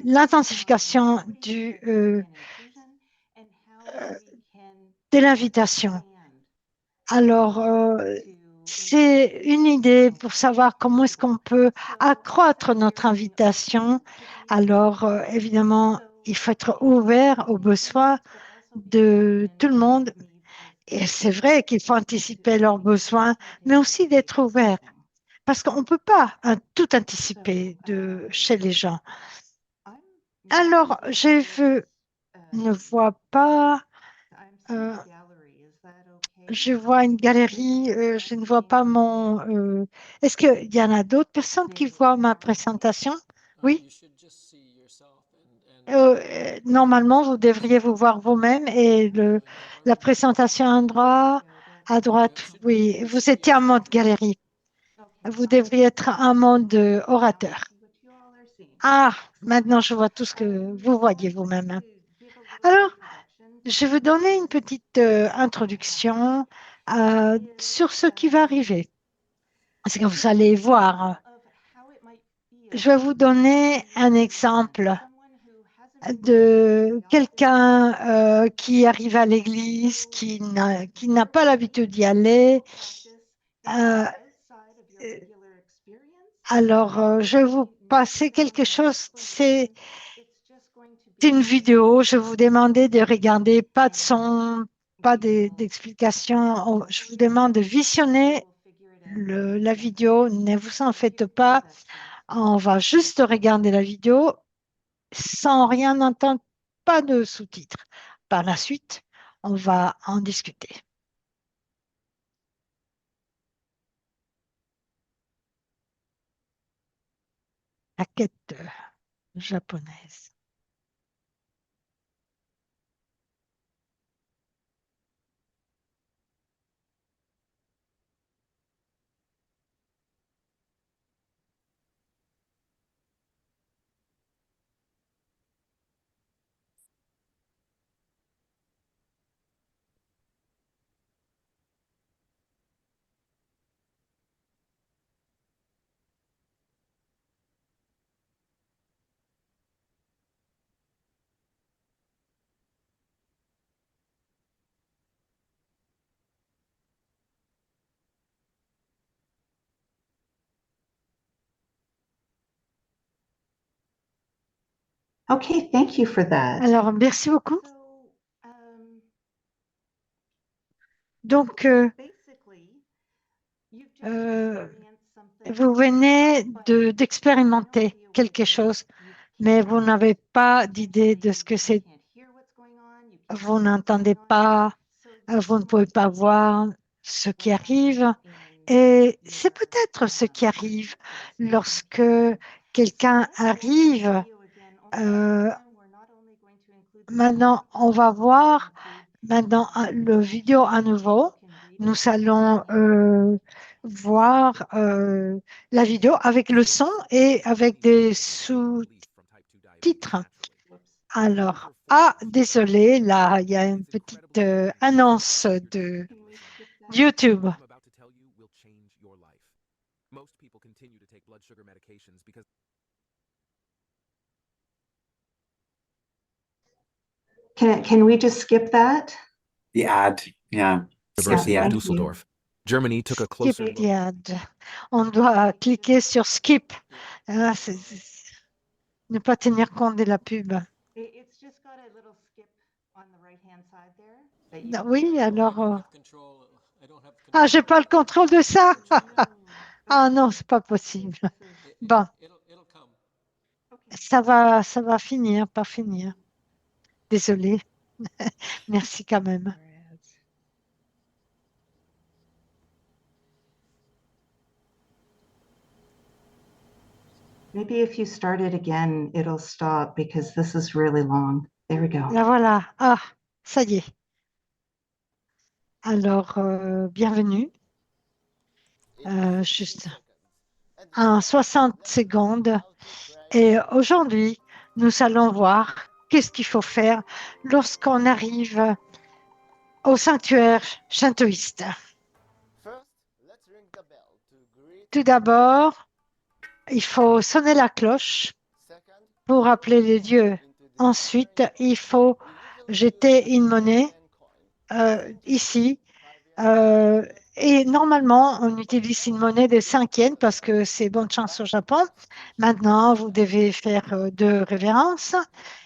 l'intensification de l'invitation. Alors, C'est une idée pour savoir comment est-ce qu'on peut accroître notre invitation. Alors, évidemment, il faut être ouvert aux besoins de tout le monde. Et c'est vrai qu'il faut anticiper leurs besoins, mais aussi d'être ouvert. Parce qu'on ne peut pas tout anticiper chez les gens. Alors, ne vois pas, je vois une galerie, je ne vois pas est-ce qu'il y en a d'autres personnes qui voient ma présentation? Oui. Normalement, vous devriez vous voir vous-même et la présentation à droite, oui, vous étiez en mode galerie. Vous devriez être en mode orateur. Ah, maintenant je vois tout ce que vous voyez vous-même. Alors, je vais vous donner une petite introduction sur ce qui va arriver. C'est que vous allez voir. Je vais vous donner un exemple de quelqu'un qui arrive à l'église, qui n'a pas l'habitude d'y aller. Alors, je vais vous passer quelque chose. C'est une vidéo. Je vous demandais de regarder, pas de son, pas d'explication. Je vous demande de visionner la vidéo. Ne vous en faites pas. On va juste regarder la vidéo sans rien entendre, pas de sous-titres. Par la suite, on va en discuter. La quête japonaise. Okay, thank you for that. Alors, merci beaucoup. Donc, vous venez d'expérimenter quelque chose, mais vous n'avez pas d'idée de ce que c'est. Vous n'entendez pas, vous ne pouvez pas voir ce qui arrive. Et c'est peut-être ce qui arrive lorsque quelqu'un arrive. Maintenant, on va voir le vidéo à nouveau. Nous allons voir la vidéo avec le son et avec des sous-titres. Alors, désolé, là, il y a une petite annonce de YouTube. Can we just skip that? The ad, yeah. Skip the ad. Dusseldorf. Germany took a closer Skip the ad. On doit cliquer sur skip. Ne pas tenir compte de la pub. Oui, alors. J'ai pas le contrôle de ça. Ah non, c'est pas possible. Bon. Ça va finir par finir. Désolée. Merci quand même. Maybe if you start it again, it'll stop because this is really long. There we go. La voilà. Ça y est. Alors, bienvenue. Juste en 60 secondes. Et aujourd'hui, nous allons voir qu'est-ce qu'il faut faire lorsqu'on arrive au sanctuaire shintoïste. Tout d'abord, il faut sonner la cloche pour appeler les dieux. Ensuite, il faut jeter une monnaie ici Et normalement, on utilise une monnaie de 5 yens parce que c'est bonne chance au Japon. Maintenant, vous devez faire 2 révérences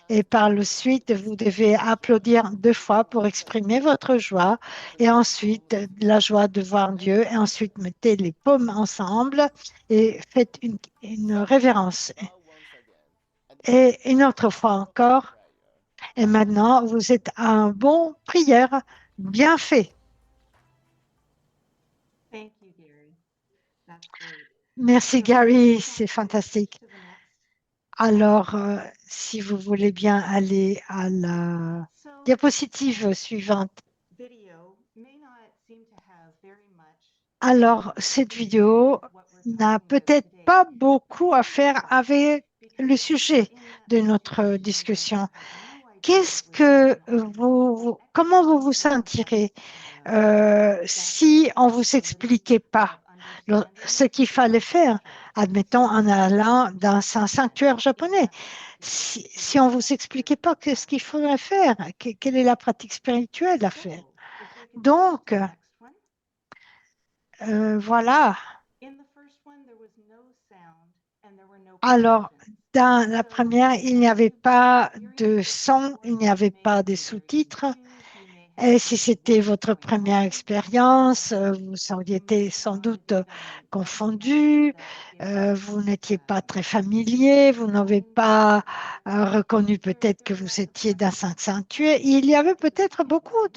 et par la suite, vous devez applaudir 2 fois pour exprimer votre joie et ensuite la joie de voir Dieu et ensuite mettez les paumes ensemble et faites une révérence. Et une autre fois encore. Et maintenant, vous êtes un bon prieur, bien fait. Merci Gary, c'est fantastique. Alors, si vous voulez bien aller à la diapositive suivante. Alors, cette vidéo n'a peut-être pas beaucoup à faire avec le sujet de notre discussion. Comment vous vous sentirez si on ne vous expliquait pas ce qu'il fallait faire, admettons en allant dans un sanctuaire japonais. Si on ne vous expliquait pas ce qu'il faudrait faire, quelle est la pratique spirituelle à faire. Donc, voilà. Alors, dans la première, il n'y avait pas de son, il n'y avait pas de sous-titres. Et si c'était votre première expérience, vous auriez été sans doute confondu, vous n'étiez pas très familier, vous n'avez pas reconnu peut-être que vous étiez dans un sanctuaire. Il y avait peut-être beaucoup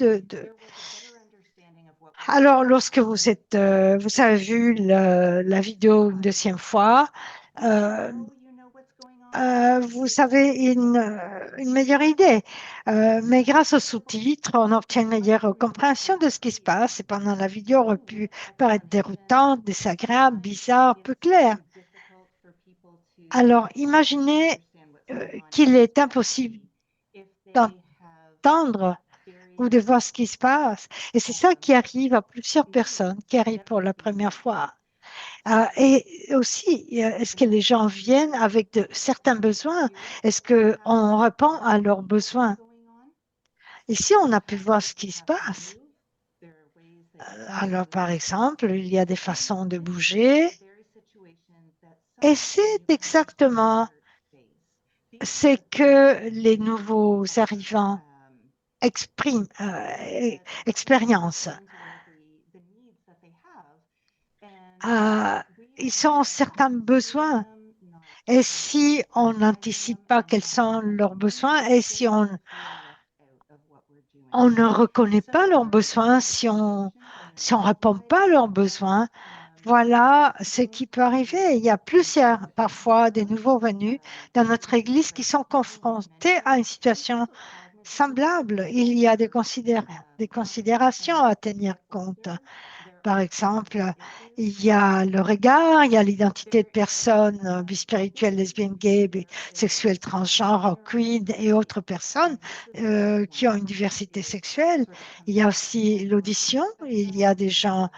Alors, lorsque vous avez vu la vidéo une deuxième fois, vous avez une meilleure idée. Mais grâce aux sous-titres, on obtient une meilleure compréhension de ce qui se passe. Et pendant la vidéo, aurait pu paraître déroutante, désagréable, bizarre, peu clair. Alors, imaginez qu'il est impossible d'entendre ou de voir ce qui se passe. Et c'est ça qui arrive à plusieurs personnes qui arrivent pour la première fois. Et aussi, est-ce que les gens viennent avec certains besoins? Est-ce qu'on répond à leurs besoins? Ici, on a pu voir ce qui se passe. Alors, par exemple, il y a des façons de bouger. Et c'est exactement ce que les nouveaux arrivants expérience. Ils ont certains besoins. Et si on n'anticipe pas quels sont leurs besoins et si on ne reconnaît pas leurs besoins, si on ne répond pas à leurs besoins, voilà ce qui peut arriver. Il y a plusieurs, parfois, des nouveaux venus dans notre Église qui sont confrontés à une situation semblable. Il y a des considérations à tenir compte. Par exemple, il y a le regard, il y a l'identité de personnes bispirituelles, lesbiennes, gays, bisexuelles, transgenres, queer et autres personnes qui ont une diversité sexuelle. Il y a aussi l'audition, il y a des gens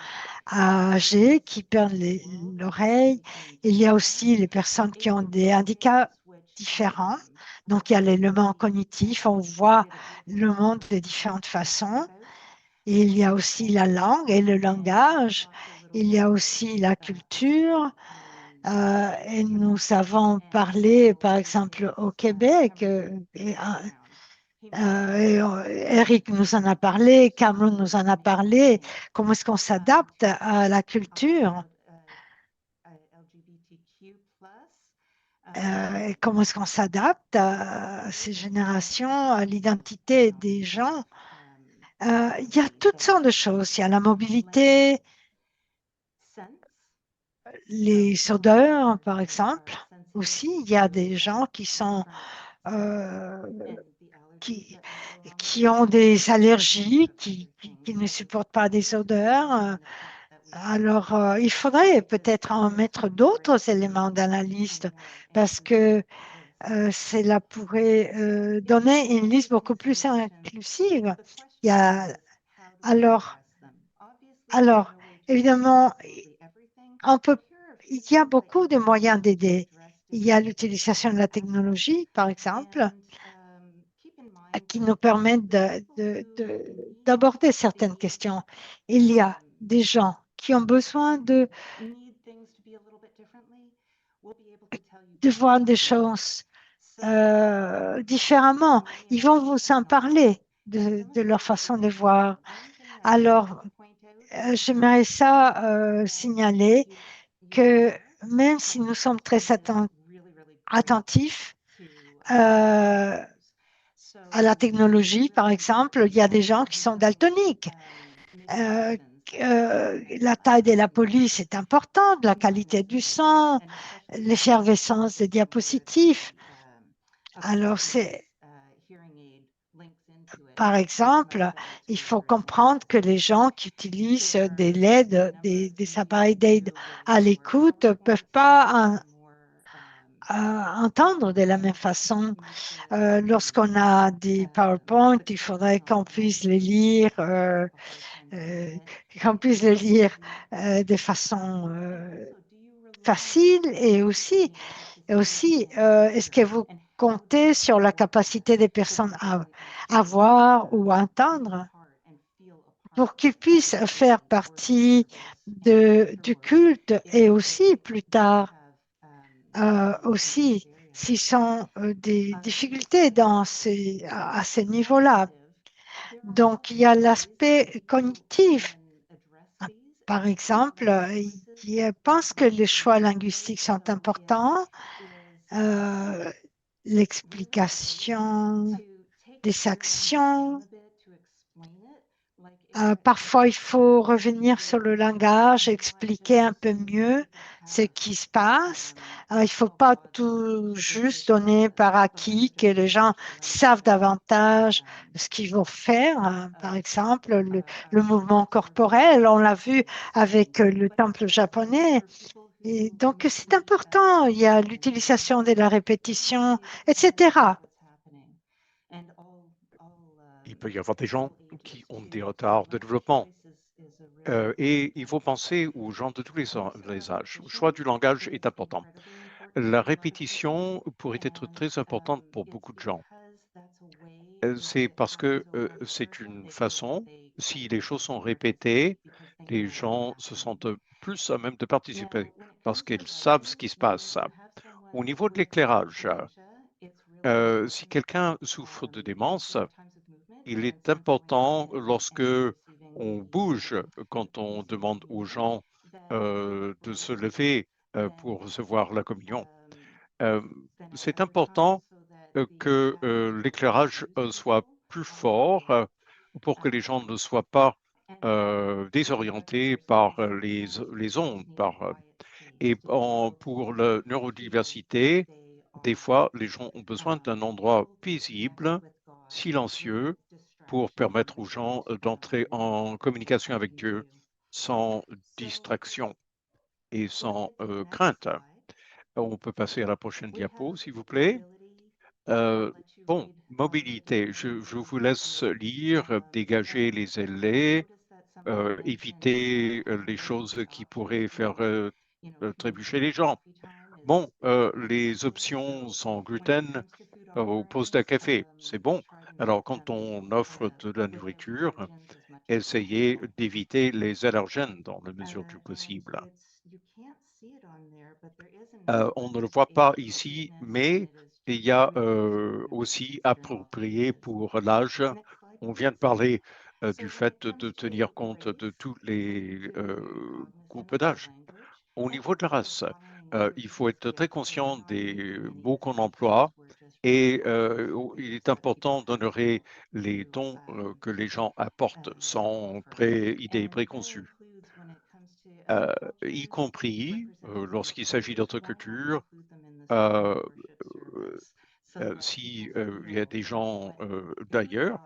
âgés qui perdent l'oreille. Il y a aussi les personnes qui ont des handicaps différents. Donc, il y a l'élément cognitif, on voit le monde de différentes façons. Il y a aussi la langue et le langage. Il y a aussi la culture. Et nous avons parlé, par exemple, au Québec. Eric nous en a parlé, Cameron nous en a parlé. Comment est-ce qu'on s'adapte à la culture? Comment est-ce qu'on s'adapte à ces générations, à l'identité des gens? Il y a toutes sortes de choses. Il y a la mobilité, les odeurs, par exemple. Aussi, il y a des gens qui ont des allergies, qui ne supportent pas des odeurs. Alors, il faudrait peut-être en mettre d'autres éléments dans la liste parce que cela pourrait donner une liste beaucoup plus inclusive. Alors, évidemment, il y a beaucoup de moyens d'aider. Il y a l'utilisation de la technologie, par exemple, qui nous permettent d'aborder certaines questions. Il y a des gens qui ont besoin de voir des choses différemment. Ils vont vous en parler de leur façon de voir. Alors, j'aimerais ça signaler que même si nous sommes très attentifs à la technologie, par exemple, il y a des gens qui sont daltoniques. La taille de la police est importante, la qualité du son, l'effervescence des diapositives. Alors, par exemple, il faut comprendre que les gens qui utilisent des LED, des appareils d'aide à l'écoute, ne peuvent pas entendre de la même façon. Lorsqu'on a des PowerPoint, il faudrait qu'on puisse les lire, de façon facile et aussi est-ce que vous comptez sur la capacité des personnes à voir ou à entendre pour qu'ils puissent faire partie du culte et aussi plus tard, aussi s'ils ont des difficultés à ce niveau-là. Donc, il y a l'aspect cognitif. Par exemple, je pense que les choix linguistiques sont importants. L'explication des actions. Parfois, il faut revenir sur le langage, expliquer un peu mieux ce qui se passe. Il ne faut pas tout juste donner par acquis que les gens savent davantage ce qu'ils vont faire. Par exemple, le mouvement corporel, on l'a vu avec le temple japonais. Et donc, c'est important. Il y a l'utilisation de la répétition, etc. Il peut y avoir des gens qui ont des retards de développement. Et il faut penser aux gens de tous les âges. Le choix du langage est important. La répétition pourrait être très importante pour beaucoup de gens. C'est parce que c'est une façon, si les choses sont répétées, les gens se sentent plus à même de participer parce qu'ils savent ce qui se passe. Au niveau de l'éclairage, si quelqu'un souffre de démence, il est important lorsque on bouge, quand on demande aux gens de se lever pour recevoir la communion. C'est important que l'éclairage soit plus fort pour que les gens ne soient pas désorientés par les ondes. Pour la neurodiversité, des fois, les gens ont besoin d'un endroit paisible, silencieux, pour permettre aux gens d'entrer en communication avec Dieu sans distraction et sans crainte. On peut passer à la prochaine diapo, s'il vous plaît. Bon, mobilité, je vous laisse lire, dégager les ailés, éviter les choses qui pourraient faire trébucher les gens. Bon, les options sans gluten au poste d'un café, c'est bon. Alors, quand on offre de la nourriture, essayez d'éviter les allergènes dans la mesure du possible. On ne le voit pas ici, mais il y a aussi approprié pour l'âge. On vient de parler du fait de tenir compte de tous les groupes d'âge. Au niveau de la race, il faut être très conscient des mots qu'on emploie et il est important d'honorer les dons que les gens apportent sans idées préconçues. Y compris lorsqu'il s'agit d'autres cultures, s'il y a des gens d'ailleurs,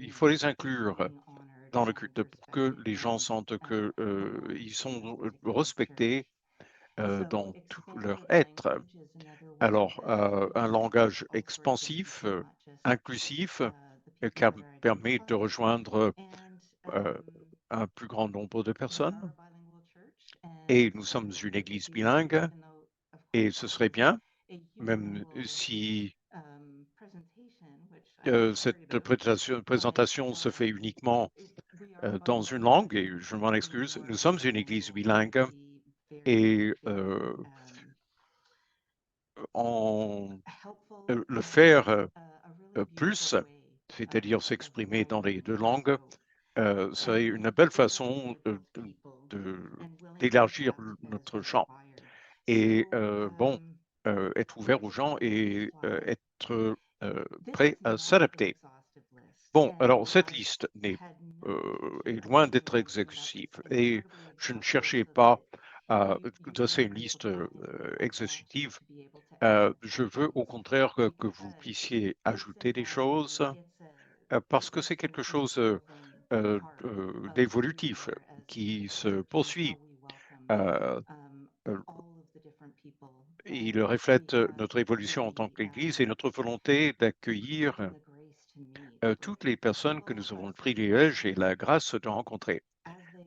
il faut les inclure dans le culte pour que les gens sentent qu'ils sont respectés dans tout leur être. Alors, un langage expansif, inclusif, qui permet de rejoindre un plus grand nombre de personnes. Et nous sommes une église bilingue, et ce serait bien, même si cette présentation se fait uniquement dans une langue, et je m'en excuse, nous sommes une église bilingue, et le faire plus, c'est-à-dire s'exprimer dans les deux langues, serait une belle façon d'élargir notre champ. Et bon, être ouvert aux gens et être prêt à s'adapter. Bon, alors cette liste est loin d'être exhaustive et je ne cherchais pas à dresser une liste exhaustive. Je veux au contraire que vous puissiez ajouter des choses parce que c'est quelque chose d'évolutif qui se poursuit. Il reflète notre évolution en tant qu'Église et notre volonté d'accueillir toutes les personnes que nous avons le privilège et la grâce de rencontrer.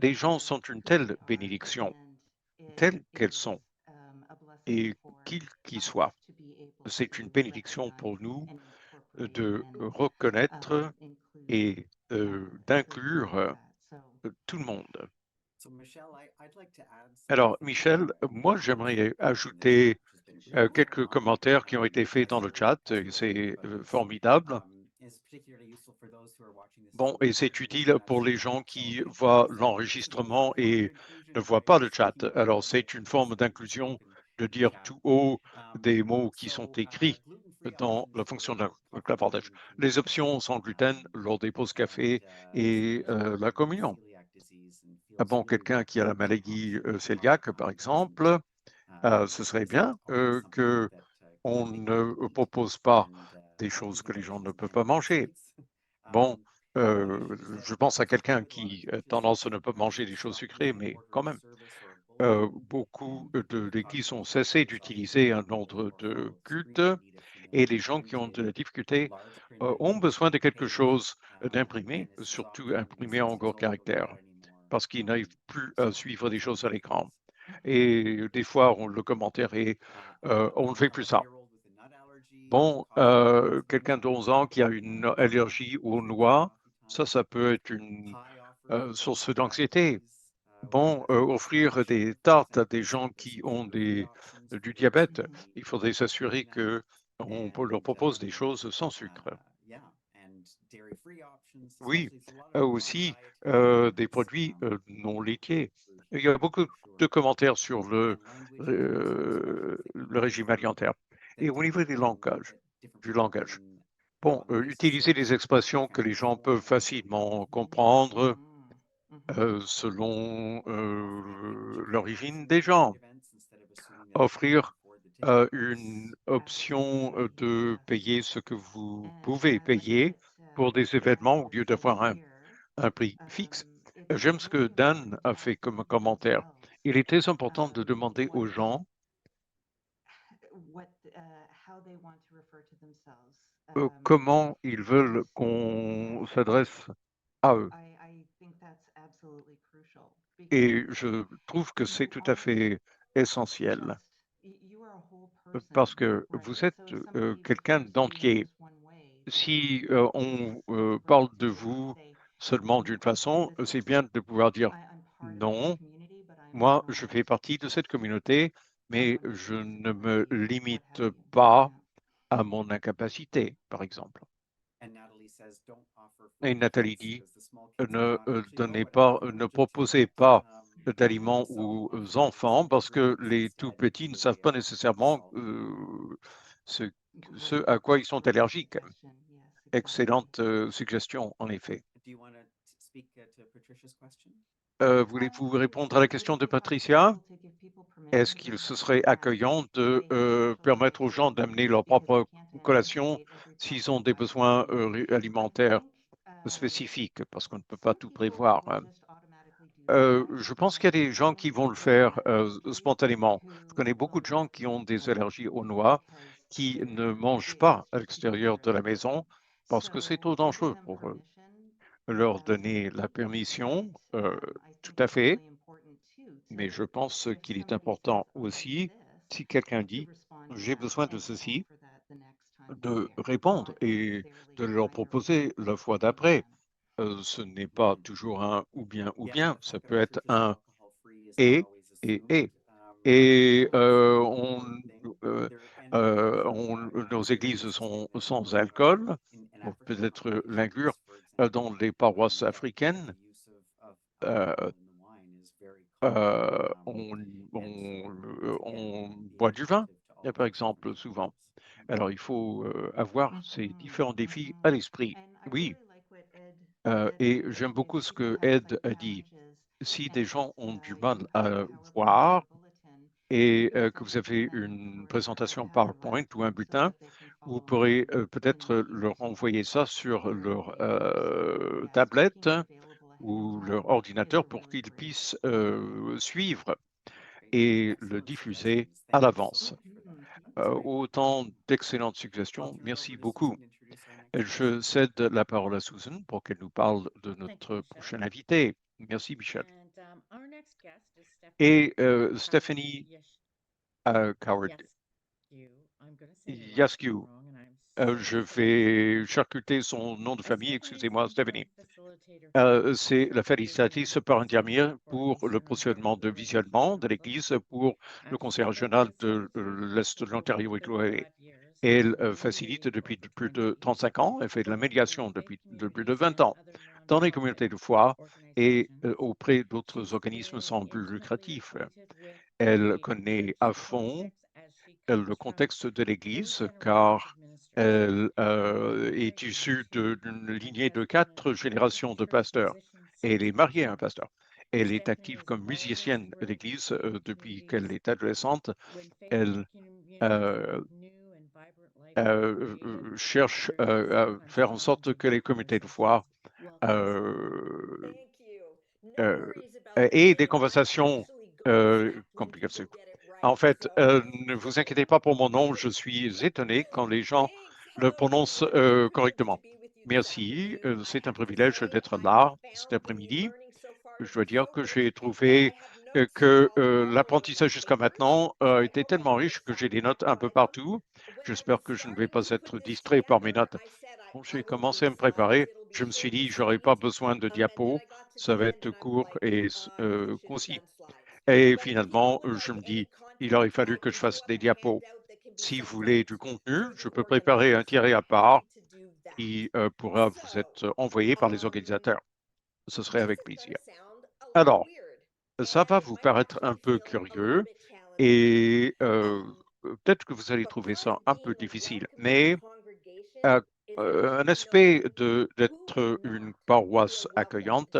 Les gens sont une telle bénédiction, telles qu'elles sont, et qu'ils soient. C'est une bénédiction pour nous de reconnaître et d'inclure tout le monde. Alors, Michel, moi, j'aimerais ajouter quelques commentaires qui ont été faits dans le chat, et c'est formidable. Bon, et c'est utile pour les gens qui voient l'enregistrement et ne voient pas le chat. Alors, c'est une forme d'inclusion de dire tout haut des mots qui sont écrits dans la fonction de clavardage. Les options sans gluten lors des pauses café et la communion. Ah bon, quelqu'un qui a la maladie cœliaque, par exemple, ce serait bien qu'on ne propose pas des choses que les gens ne peuvent pas manger. Bon, je pense à quelqu'un qui a tendance à ne pas manger des choses sucrées, mais quand même, beaucoup d'églises ont cessé d'utiliser un ordre de culte et les gens qui ont de la difficulté ont besoin de quelque chose d'imprimé, surtout imprimé en gros caractères, parce qu'ils n'arrivent plus à suivre des choses à l'écran. Et des fois, le commentaire est on ne fait plus ça. Bon, quelqu'un d'11 ans qui a une allergie aux noix, ça peut être une source d'anxiété. Bon, offrir des tartes à des gens qui ont du diabète, il faudrait s'assurer qu'on leur propose des choses sans sucre. Oui, aussi des produits non laitiers. Il y a beaucoup de commentaires sur le régime alimentaire. Et au niveau du langage, bon, utiliser des expressions que les gens peuvent facilement comprendre selon l'origine des gens. Offrir une option de payer ce que vous pouvez payer pour des événements au lieu d'avoir un prix fixe. J'aime ce que Dan a fait comme commentaire. Il est très important de demander aux gens comment ils veulent qu'on s'adresse à eux. Et je trouve que c'est tout à fait essentiel parce que vous êtes quelqu'un d'entier. Si on parle de vous seulement d'une façon, c'est bien de pouvoir dire non, moi je fais partie de cette communauté, mais je ne me limite pas à mon incapacité, par exemple. Et Nathalie dit, ne proposez pas d'aliments aux enfants parce que les tout petits ne savent pas nécessairement ce à quoi ils sont allergiques. Excellente suggestion, en effet. Voulez-vous répondre à la question de Patricia? Est-ce qu'il se serait accueillant de permettre aux gens d'amener leur propre collation s'ils ont des besoins alimentaires spécifiques, parce qu'on ne peut pas tout prévoir, hein? Je pense qu'il y a des gens qui vont le faire spontanément. Je connais beaucoup de gens qui ont des allergies aux noix, qui ne mangent pas à l'extérieur de la maison parce que c'est trop dangereux pour eux. Leur donner la permission, tout à fait, mais je pense qu'il est important aussi, si quelqu'un dit « j'ai besoin de ceci », de répondre et de leur proposer la fois d'après. ce n'est pas toujours un ou bien, ça peut être un et. Et nos églises sont sans alcool, bon, peut-être l'inclure dans les paroisses africaines. On boit du vin, par exemple, souvent. Alors, il faut avoir ces différents défis à l'esprit. Oui, et j'aime beaucoup ce que Ed a dit. Si des gens ont du mal à voir et que vous avez une présentation PowerPoint ou un bulletin, vous pourrez peut-être leur envoyer ça sur leur tablette ou leur ordinateur pour qu'ils puissent suivre et le diffuser à l'avance. Autant d'excellentes suggestions. Merci beaucoup. Je cède la parole à Susan pour qu'elle nous parle de notre prochain invité. Merci, Michel. Et Stephanie Coward. Yaskew. Je vais charcuter son nom de famille, excusez-moi, Stephanie. C'est la félicitatrice par intermédiaire pour le positionnement de visionnement de l'Église pour le Conseil régional de l'Est de l'Ontario et Chloé. Elle facilite depuis plus de 35 ans, elle fait de la médiation depuis plus de 20 ans dans les communautés de foi et auprès d'autres organismes sans but lucratif. Elle connaît à fond le contexte de l'Église car elle est issue d'une lignée de 4 générations de pasteurs et elle est mariée à un pasteur. Elle est active comme musicienne de l'Église depuis qu'elle est adolescente. Elle cherche à faire en sorte que les communautés de foi aient des conversations compliquées. En fait, ne vous inquiétez pas pour mon nom, je suis étonné quand les gens le prononcent correctement. Merci, c'est un privilège d'être là cet après-midi. Je dois dire que j'ai trouvé que l'apprentissage jusqu'à maintenant était tellement riche que j'ai des notes un peu partout. J'espère que je ne vais pas être distrait par mes notes. Bon, j'ai commencé à me préparer. Je me suis dit, j'aurais pas besoin de diapos. Ça va être court et concis. Et finalement, je me dis, il aurait fallu que je fasse des diapos. Si vous voulez du contenu, je peux préparer un tiré à part qui pourra vous être envoyé par les organisateurs. Ce serait avec plaisir. Alors, ça va vous paraître un peu curieux et peut-être que vous allez trouver ça un peu difficile, mais un aspect d'être une paroisse accueillante,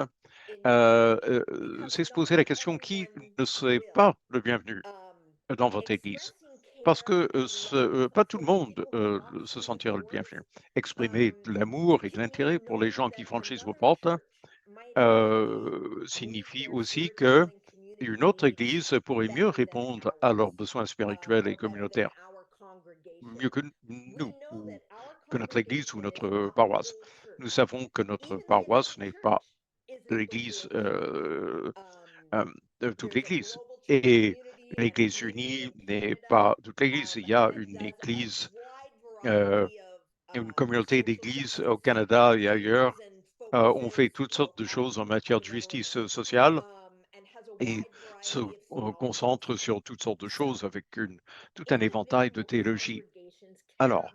c'est se poser la question qui ne serait pas le bienvenu dans votre église. Parce que pas tout le monde se sentira le bienvenu. Exprimer de l'amour et de l'intérêt pour les gens qui franchissent vos portes signifie aussi que une autre église pourrait mieux répondre à leurs besoins spirituels et communautaires, mieux que nous, ou que notre église ou notre paroisse. Nous savons que notre paroisse n'est pas l'église de toute l'église. Et l'église unie n'est pas toute l'église. Il y a une église, une communauté d'églises au Canada et ailleurs. On fait toutes sortes de choses en matière de justice sociale et se concentre sur toutes sortes de choses avec tout un éventail de théologie. Alors,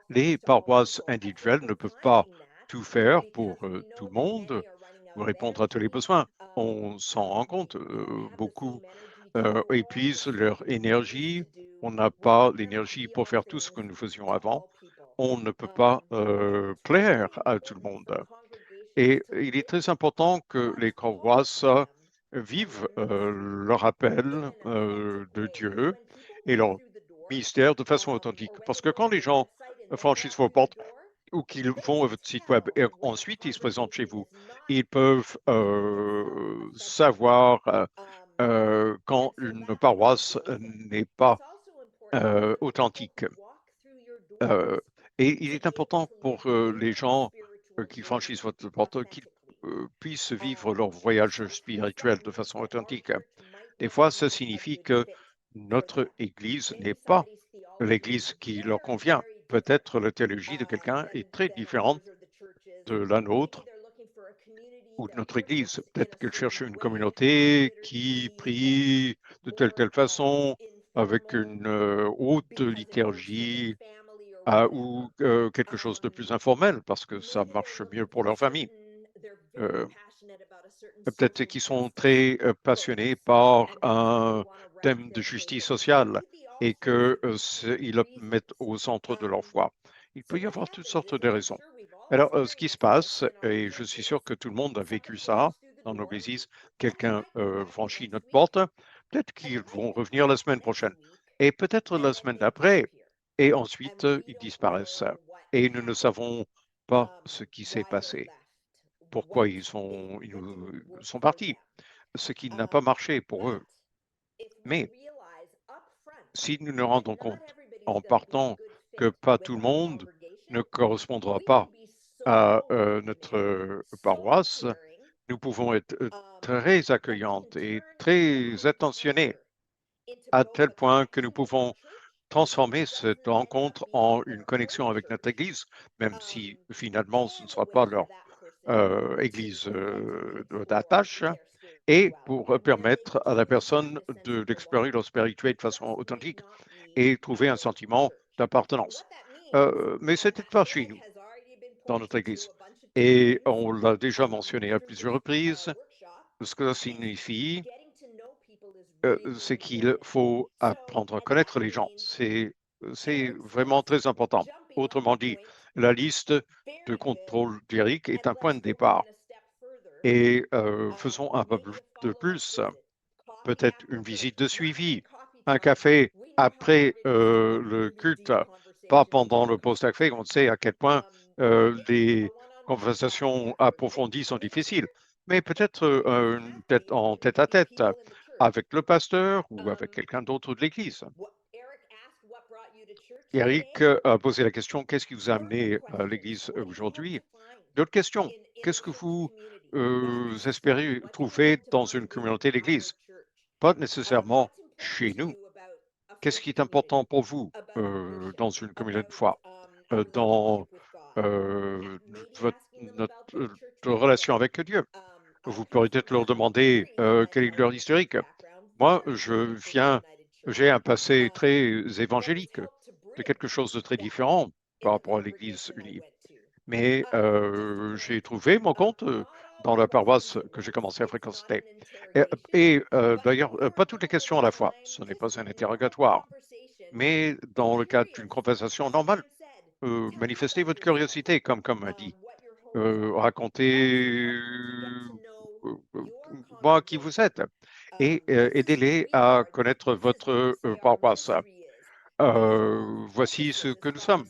les paroisses individuelles ne peuvent pas tout faire pour tout le monde ou répondre à tous les besoins. On s'en rend compte, beaucoup épuisent leur énergie. On n'a pas l'énergie pour faire tout ce que nous faisions avant. On ne peut pas plaire à tout le monde. Et il est très important que les paroisses vivent leur appel de Dieu et leur ministère de façon authentique. Parce que quand les gens franchissent vos portes ou qu'ils vont à votre site web et ensuite ils se présentent chez vous, ils peuvent savoir quand une paroisse n'est pas authentique. Et il est important pour les gens qui franchissent votre porte qu'ils puissent vivre leur voyage spirituel de façon authentique. Des fois, ça signifie que notre Église n'est pas l'Église qui leur convient. Peut-être la théologie de quelqu'un est très différente de la nôtre ou de notre Église. Peut-être qu'elle cherche une communauté qui prie de telle façon, avec une haute liturgie, ou quelque chose de plus informel, parce que ça marche mieux pour leur famille. Peut-être qu'ils sont très passionnés par un thème de justice sociale et qu'ils le mettent au centre de leur foi. Il peut y avoir toutes sortes de raisons. Alors, ce qui se passe, et je suis sûr que tout le monde a vécu ça dans nos églises, quelqu'un franchit notre porte, peut-être qu'ils vont revenir la semaine prochaine, et peut-être la semaine d'après, et ensuite ils disparaissent. Et nous ne savons pas ce qui s'est passé, pourquoi ils sont partis, ce qui n'a pas marché pour eux. Mais si nous nous rendons compte en partant que pas tout le monde ne correspondra pas à notre paroisse, nous pouvons être très accueillantes et très attentionnées, à tel point que nous pouvons transformer cette rencontre en une connexion avec notre Église, même si finalement ce ne sera pas leur Église d'attache, et pour permettre à la personne d'explorer leur spiritualité de façon authentique et trouver un sentiment d'appartenance. Mais ce n'était pas chez nous, dans notre Église. Et on l'a déjà mentionné à plusieurs reprises. Ce que ça signifie, c'est qu'il faut apprendre à connaître les gens. C'est vraiment très important. Autrement dit, la liste de contrôle d'Eric est un point de départ. Et faisons un peu de plus, peut-être une visite de suivi, un café après le culte, pas pendant le post-café. On sait à quel point les conversations approfondies sont difficiles, mais peut-être en tête-à-tête avec le pasteur ou avec quelqu'un d'autre de l'Église. Eric a posé la question, qu'est-ce qui vous a amené à l'Église aujourd'hui? D'autres questions, qu'est-ce que vous espérez trouver dans une communauté d'Église? Pas nécessairement chez nous. Qu'est-ce qui est important pour vous dans une communauté de foi, dans notre relation avec Dieu? Vous pourrez peut-être leur demander quel est leur historique. Moi, j'ai un passé très évangélique, de quelque chose de très différent par rapport à l'Église unie. Mais j'ai trouvé mon compte dans la paroisse que j'ai commencé à fréquenter. Et d'ailleurs, pas toutes les questions à la fois. Ce n'est pas un interrogatoire. Mais dans le cadre d'une conversation normale, manifestez votre curiosité, comme a dit. Racontez moi qui vous êtes et aidez-les à connaître votre paroisse. Voici ce que nous sommes.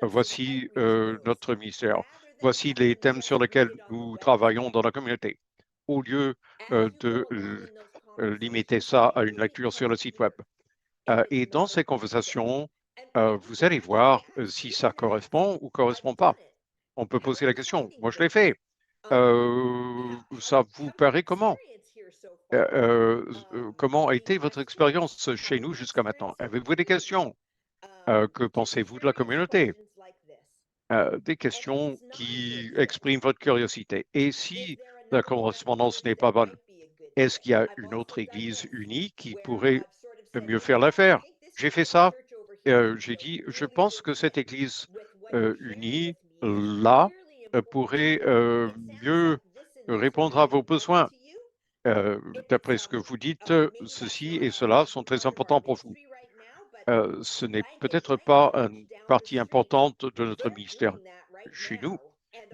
Voici notre ministère. Voici les thèmes sur lesquels nous travaillons dans la communauté, au lieu de limiter ça à une lecture sur le site web. Et dans ces conversations, vous allez voir si ça correspond ou correspond pas. On peut poser la question. Moi, je l'ai fait. Ça vous paraît comment? Comment a été votre expérience chez nous jusqu'à maintenant? Avez-vous des questions? Que pensez-vous de la communauté? Des questions qui expriment votre curiosité. Et si la correspondance n'est pas bonne, est-ce qu'il y a une autre Église unie qui pourrait mieux faire l'affaire? J'ai fait ça. J'ai dit, je pense que cette Église unie, là, pourrait mieux répondre à vos besoins. D'après ce que vous dites, ceci et cela sont très importants pour vous. Ce n'est peut-être pas une partie importante de notre ministère chez nous,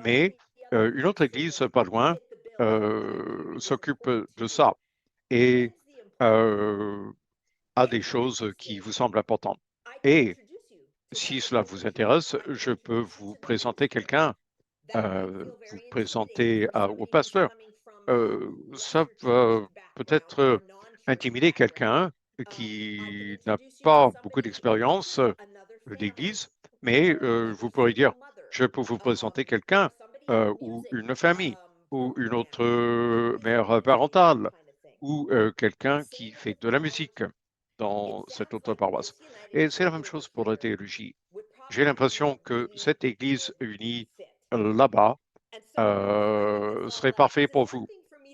mais une autre église pas loin s'occupe de ça et a des choses qui vous semblent importantes. Et si cela vous intéresse, je peux vous présenter quelqu'un, vous présenter au pasteur. Ça va peut-être intimider quelqu'un qui n'a pas beaucoup d'expérience d'église, mais vous pourrez dire, je peux vous présenter quelqu'un ou une famille ou une autre mère parentale ou quelqu'un qui fait de la musique dans cette autre paroisse. Et c'est la même chose pour la théologie. J'ai l'impression que cette Église unie là-bas serait parfait pour vous.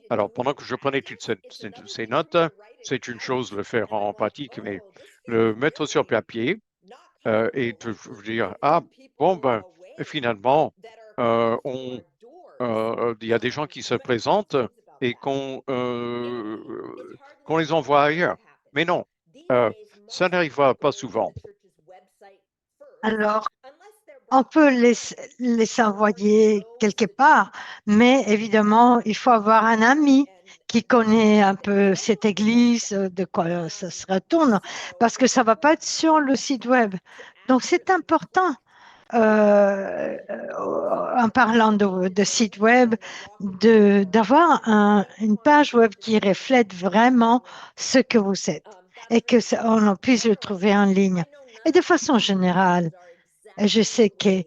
Alors, pendant que je prenais toutes ces notes, c'est une chose de le faire en pratique, mais le mettre sur papier et de vous dire, ah, bon, ben, finalement, il y a des gens qui se présentent et qu'on les envoie ailleurs. Mais non, ça n'arrivera pas souvent. Alors, on peut les envoyer quelque part, mais évidemment, il faut avoir un ami qui connaît un peu cette église, de quoi ça se retourne, parce que ça ne va pas être sur le site web. Donc, c'est important, en parlant de site web, d'avoir une page web qui reflète vraiment ce que vous êtes et on puisse le trouver en ligne. Et de façon générale, je sais que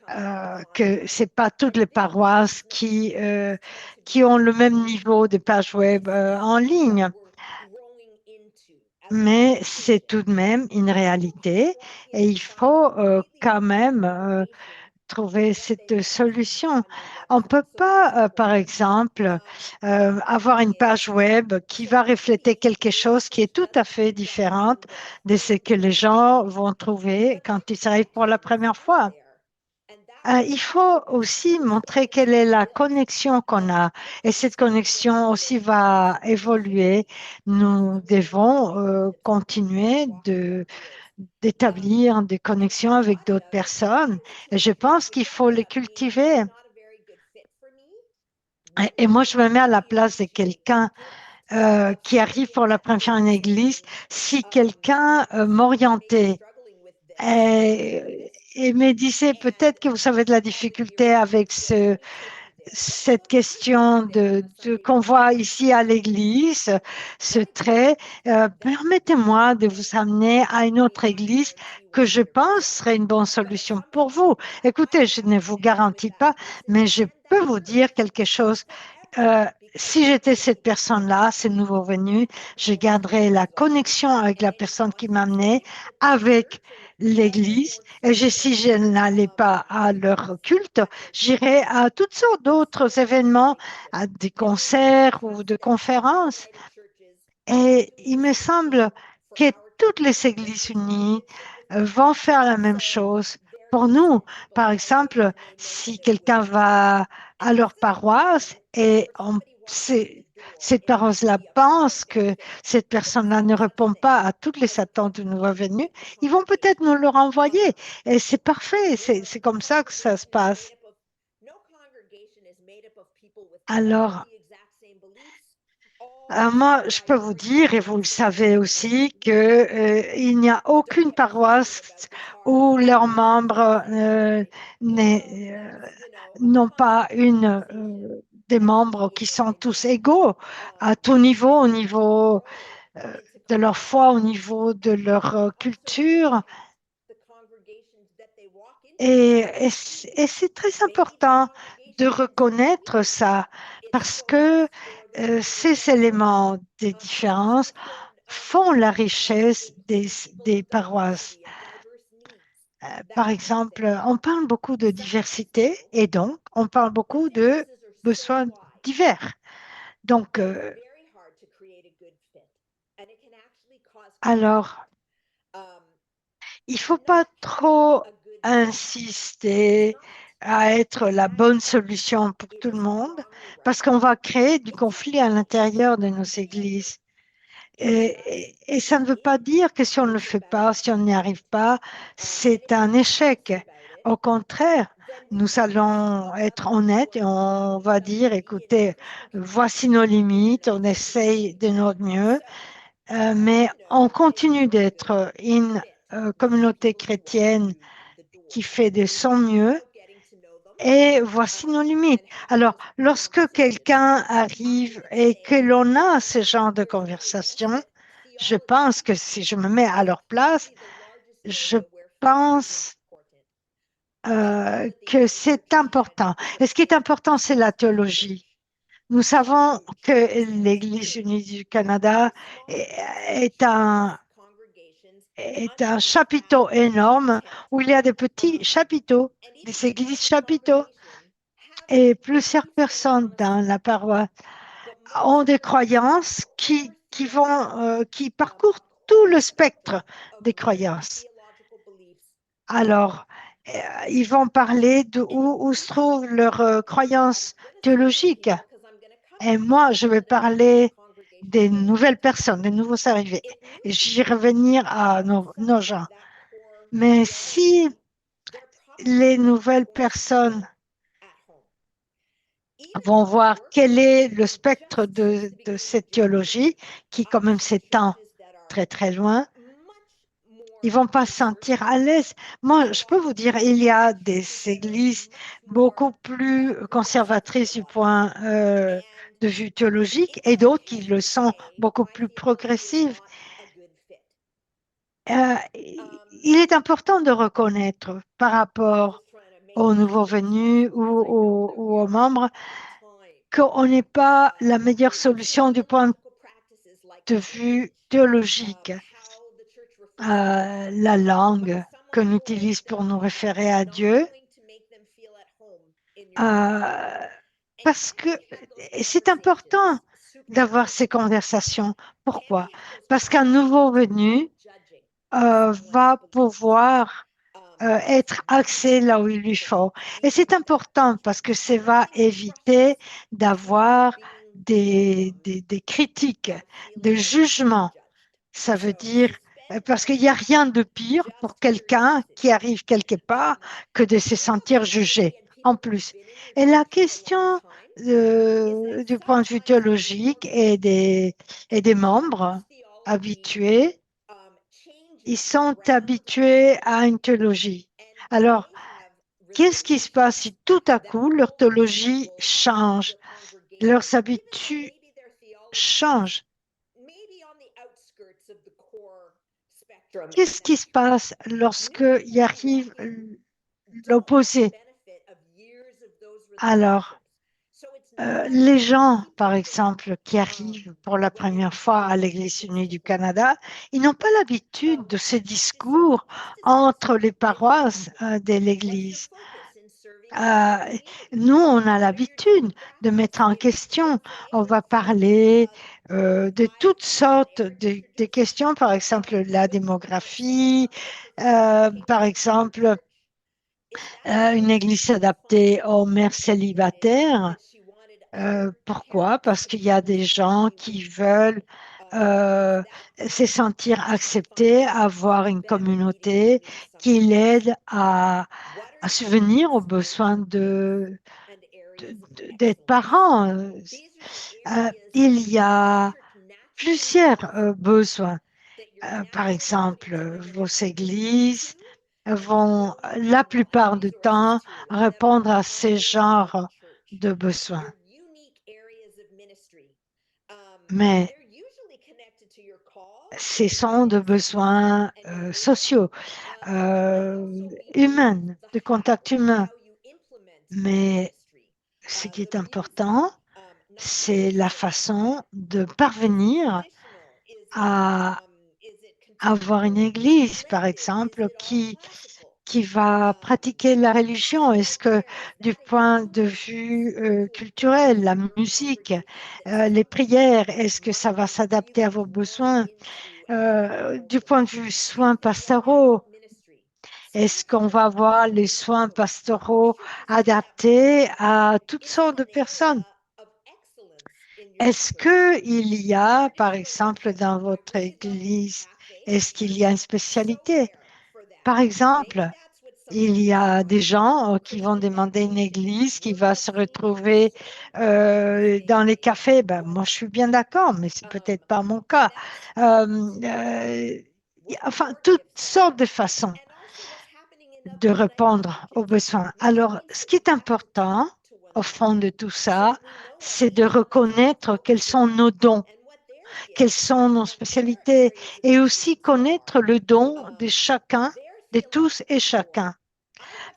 ce n'est pas toutes les paroisses qui ont le même niveau de page web en ligne, mais c'est tout de même une réalité et il faut quand même trouver cette solution. On ne peut pas, par exemple, avoir une page web qui va refléter quelque chose qui est tout à fait différente de ce que les gens vont trouver quand ils arrivent pour la première fois. Il faut aussi montrer quelle est la connexion qu'on a et cette connexion aussi va évoluer. Nous devons continuer d'établir des connexions avec d'autres personnes et je pense qu'il faut les cultiver. Et moi, je me mets à la place de quelqu'un qui arrive pour la première fois en église. Si quelqu'un m'orientait et me disait peut-être que vous avez de la difficulté avec cette question qu'on voit ici à l'église, ce trait, permettez-moi de vous amener à une autre église que je pense serait une bonne solution pour vous. Écoutez, je ne vous garantis pas, mais je peux vous dire quelque chose. Si j'étais cette personne-là, ce nouveau venu, je garderais la connexion avec la personne qui m'amenait, avec l'église. Et si je n'allais pas à leur culte, j'irais à toutes sortes d'autres événements, à des concerts ou de conférences. Et il me semble que toutes les églises unies vont faire la même chose. Pour nous, par exemple, si quelqu'un va à leur paroisse et cette paroisse-là pense que cette personne-là ne répond pas à toutes les attentes du nouveau venu, ils vont peut-être nous le renvoyer. Et c'est parfait, c'est comme ça que ça se passe. Alors, moi, je peux vous dire, et vous le savez aussi, qu'il n'y a aucune paroisse où leurs membres n'ont pas des membres qui sont tous égaux à tout niveau, au niveau de leur foi, au niveau de leur culture. Et c'est très important de reconnaître ça parce que ces éléments des différences font la richesse des paroisses. Par exemple, on parle beaucoup de diversité et donc on parle beaucoup de besoins divers. Donc, alors, il ne faut pas trop insister à être la bonne solution pour tout le monde parce qu'on va créer du conflit à l'intérieur de nos églises. Et ça ne veut pas dire que si on ne le fait pas, si on n'y arrive pas, c'est un échec. Au contraire, nous allons être honnêtes et on va dire, écoutez, voici nos limites, on essaye de notre mieux, mais on continue d'être une communauté chrétienne qui fait de son mieux et voici nos limites. Alors, lorsque quelqu'un arrive et que l'on a ce genre de conversation, je pense que si je me mets à leur place, je pense que c'est important. Et ce qui est important, c'est la théologie. Nous savons que l'Église unie du Canada est un chapiteau énorme où il y a des petits chapiteaux, des églises chapiteaux. Et plusieurs personnes dans la paroisse ont des croyances qui parcourent tout le spectre des croyances. Alors, ils vont parler de où se trouvent leurs croyances théologiques. Et moi, je vais parler des nouvelles personnes, des nouveaux arrivés. Et j'y revenir à nos gens. Mais si les nouvelles personnes vont voir quel est le spectre de cette théologie, qui quand même s'étend très très loin, ils vont pas se sentir à l'aise. Moi, je peux vous dire, il y a des églises beaucoup plus conservatrices du point de vue théologique et d'autres qui le sont beaucoup plus progressives. Il est important de reconnaître par rapport aux nouveaux venus ou aux membres qu'on n'est pas la meilleure solution du point de vue théologique. La langue qu'on utilise pour nous référer à Dieu, parce que c'est important d'avoir ces conversations. Pourquoi? Parce qu'un nouveau venu va pouvoir être axé là où il lui faut. Et c'est important parce que ça va éviter d'avoir des critiques, des jugements. Ça veut dire, parce qu'il n'y a rien de pire pour quelqu'un qui arrive quelque part que de se sentir jugé en plus. Et la question du point de vue théologique et des membres habitués, ils sont habitués à une théologie. Alors, qu'est-ce qui se passe si tout à coup leur théologie change, leurs habitudes changent? Qu'est-ce qui se passe lorsqu'il arrive l'opposé? Alors, les gens, par exemple, qui arrivent pour la première fois à l'Église unie du Canada, ils n'ont pas l'habitude de ce discours entre les paroisses de l'Église. Nous, on a l'habitude de mettre en question. On va parler de toutes sortes de questions, par exemple la démographie, par exemple une église adaptée aux mères célibataires. Pourquoi? Parce qu'il y a des gens qui veulent se sentir acceptés, avoir une communauté qui l'aide à subvenir aux besoins d'être parents. Il y a plusieurs besoins. Par exemple, vos églises vont la plupart du temps répondre à ces genres de besoins. Mais ce sont des besoins sociaux, humains, de contact humain. Mais ce qui est important, c'est la façon de parvenir à avoir une église, par exemple, qui va pratiquer la religion. Est-ce que du point de vue culturel, la musique, les prières, est-ce que ça va s'adapter à vos besoins? Du point de vue soins pastoraux, est-ce qu'on va avoir les soins pastoraux adaptés à toutes sortes de personnes? Est-ce qu'il y a, par exemple, dans votre église, est-ce qu'il y a une spécialité? Par exemple, il y a des gens qui vont demander une église qui va se retrouver dans les cafés. Ben, moi, je suis bien d'accord, mais c'est peut-être pas mon cas. Enfin, toutes sortes de façons de répondre aux besoins. Alors, ce qui est important au fond de tout ça, c'est de reconnaître quels sont nos dons, quelles sont nos spécialités et aussi connaître le don de chacun, de tous et chacun.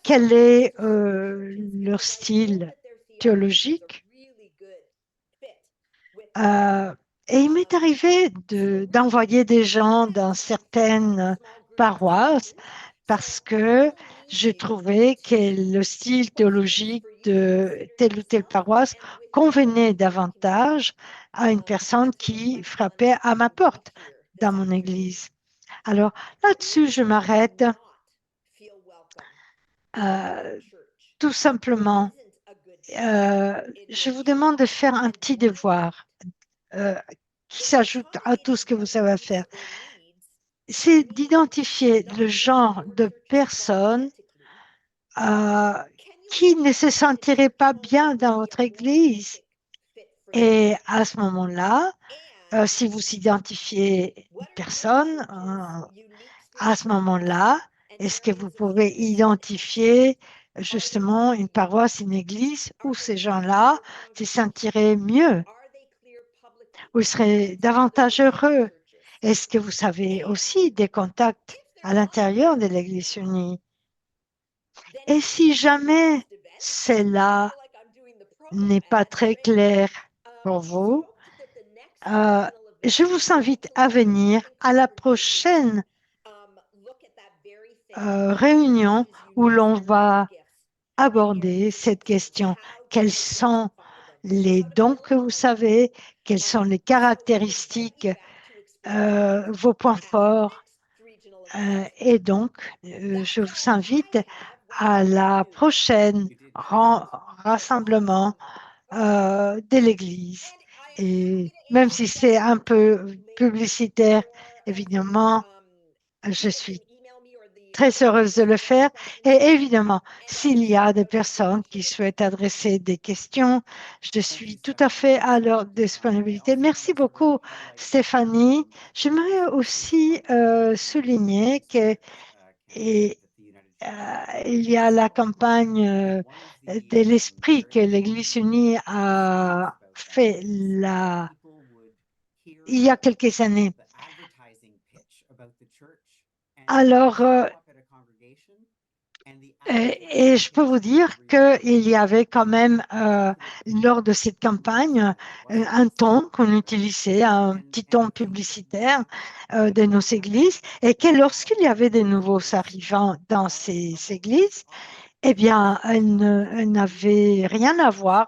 Quel est leur style théologique? Et il m'est arrivé d'envoyer des gens dans certaines paroisses parce que je trouvais que le style théologique de telle ou telle paroisse convenait davantage à une personne qui frappait à ma porte dans mon église. Alors là-dessus, je m'arrête. Tout simplement, je vous demande de faire un petit devoir euh, qui s'ajoute à tout ce que vous savez faire. C'est d'identifier le genre de personnes qui ne se sentiraient pas bien dans votre église. Et à ce moment-là, si vous identifiez une personne, à ce moment-là, est-ce que vous pouvez identifier justement une paroisse, une église où ces gens-là se sentiraient mieux, où ils seraient davantage heureux? Est-ce que vous savez aussi des contacts à l'intérieur de l'Église unie? Et si jamais cela n'est pas très clair pour vous, je vous invite à venir à la prochaine réunion où l'on va aborder cette question. Quels sont les dons que vous savez? Quelles sont les caractéristiques, vos points forts? Et donc, je vous invite à la prochaine rassemblement de l'Église. Et même si c'est un peu publicitaire, évidemment, je suis très heureuse de le faire. Et évidemment, s'il y a des personnes qui souhaitent adresser des questions, je suis tout à fait à leur disponibilité. Merci beaucoup, Stéphanie. J'aimerais aussi souligner que il y a la campagne de l'esprit que l'Église unie a fait il y a quelques années. Alors, et je peux vous dire qu'il y avait quand même, lors de cette campagne, un ton qu'on utilisait, un petit ton publicitaire de nos églises, et que lorsqu'il y avait des nouveaux arrivants dans ces églises, eh bien, elle n'avait rien à voir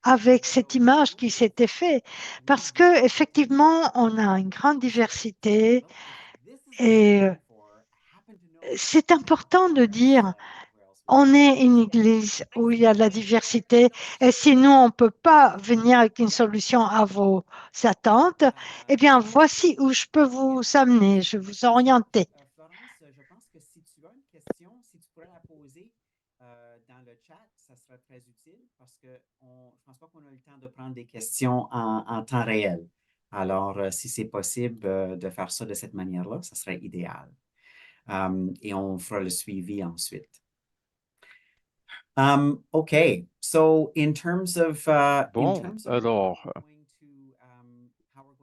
avec cette image qui s'était faite, parce que effectivement, on a une grande diversité et c'est important de dire on est une église où il y a de la diversité et sinon on ne peut pas venir avec une solution à vos attentes, eh bien, voici où je peux vous amener, je vais vous orienter. Florence, je pense que si tu as une question, si tu pourrais la poser dans le chat, ça serait très utile parce que je ne pense pas qu'on a eu le temps de prendre des questions en temps réel. Alors, si c'est possible de faire ça de cette manière-là, ça serait idéal. Et on fera le suivi ensuite. Okay, so in terms of Bon, alors,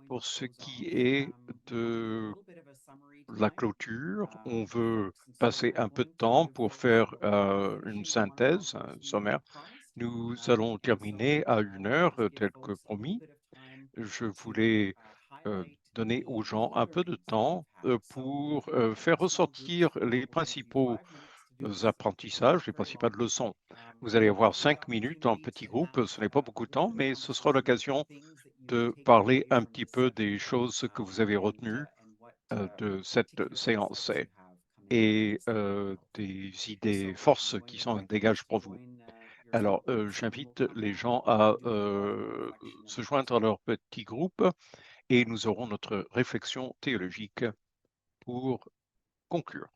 pour ce qui est de la clôture, on veut passer un peu de temps pour faire une synthèse, un sommaire. Nous allons terminer à 1 heure, tel que promis. Je voulais donner aux gens un peu de temps pour faire ressortir les principaux apprentissages, les principales leçons. Vous allez avoir 5 minutes en petit groupe, ce n'est pas beaucoup de temps, mais ce sera l'occasion de parler un petit peu des choses que vous avez retenues de cette séance et des idées forces qui s'en dégagent pour vous. Alors, j'invite les gens à se joindre à leur petit groupe et nous aurons notre réflexion théologique pour conclure.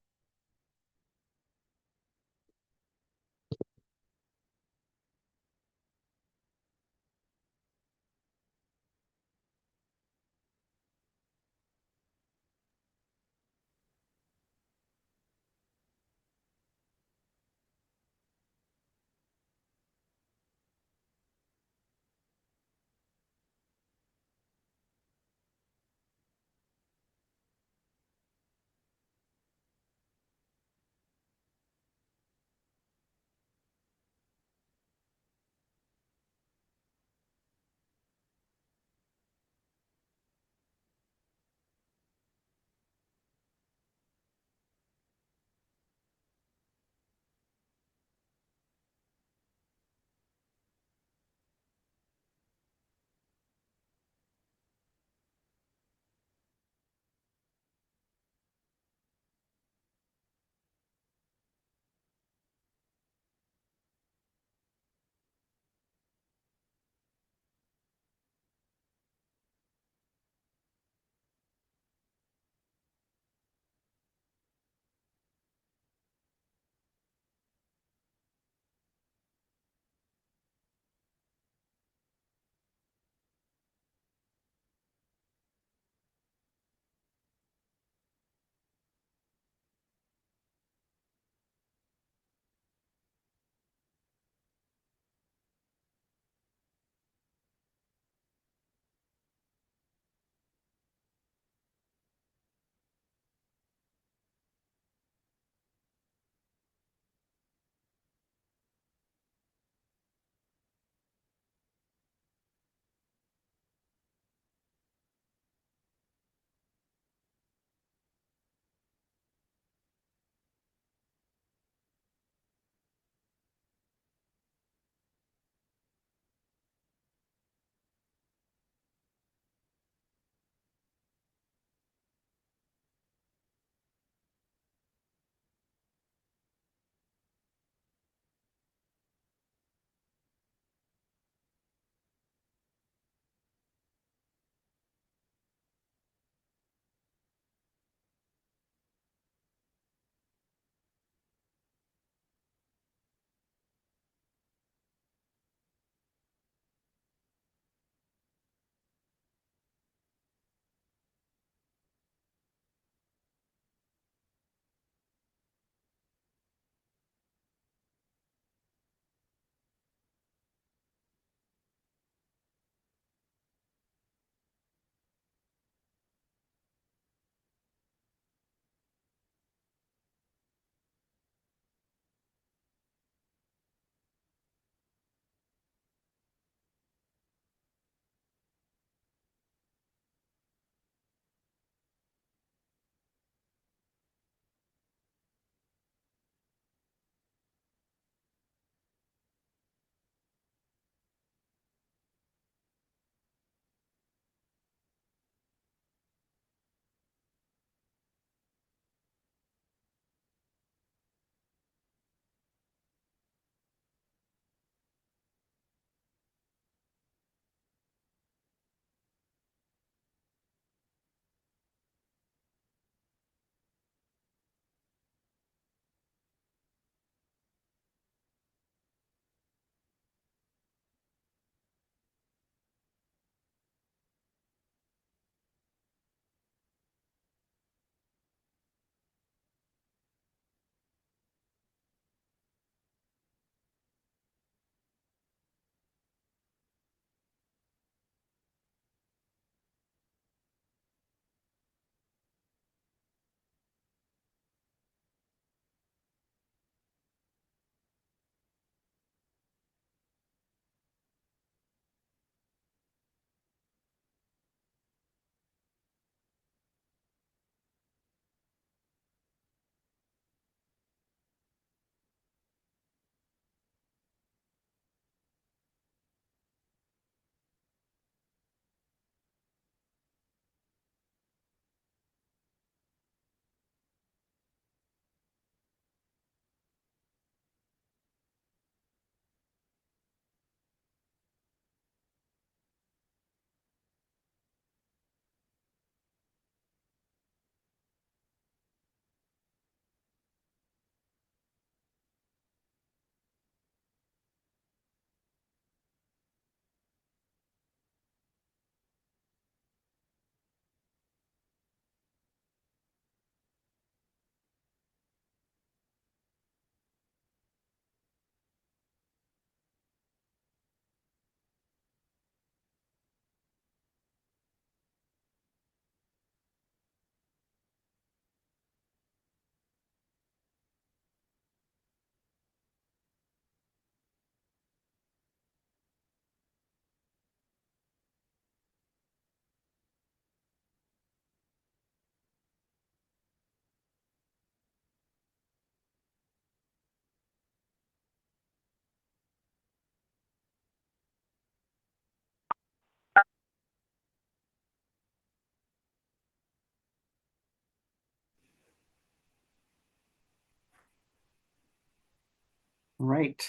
Right.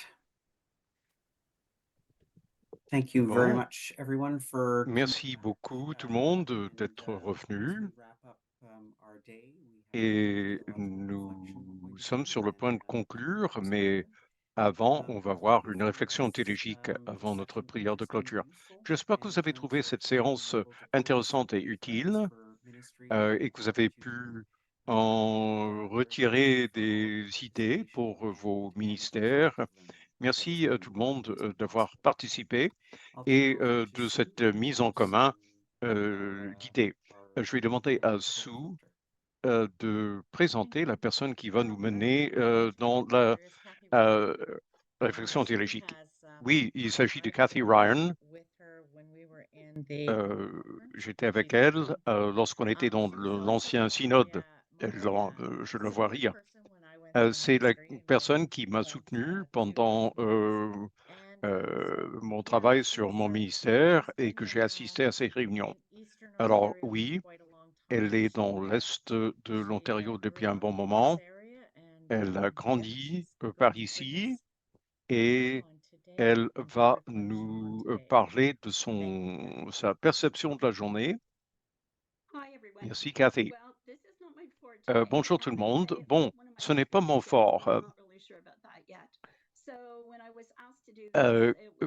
Thank you very Bon, much, everyone, for merci beaucoup tout le monde d'être revenu. Et nous sommes sur le point de conclure, mais avant, on va voir une réflexion théologique avant notre prière de clôture. J'espère que vous avez trouvé cette séance intéressante et utile et que vous avez pu en retirer des idées pour vos ministères. Merci à tout le monde d'avoir participé et de cette mise en commun d'idées. Je vais demander à Sue de présenter la personne qui va nous mener dans la réflexion théologique. Oui, il s'agit de Kathy Ryan. J'étais avec elle lorsqu'on était dans l'ancien synode. Je le vois rire. C'est la personne qui m'a soutenu pendant mon travail sur mon ministère et que j'ai assisté à ces réunions. Alors oui, elle est dans l'Est de l'Ontario depuis un bon moment. Elle a grandi par ici et elle va nous parler de sa perception de la journée. Merci, Cathy. Bonjour tout le monde. Bon, ce n'est pas mon fort.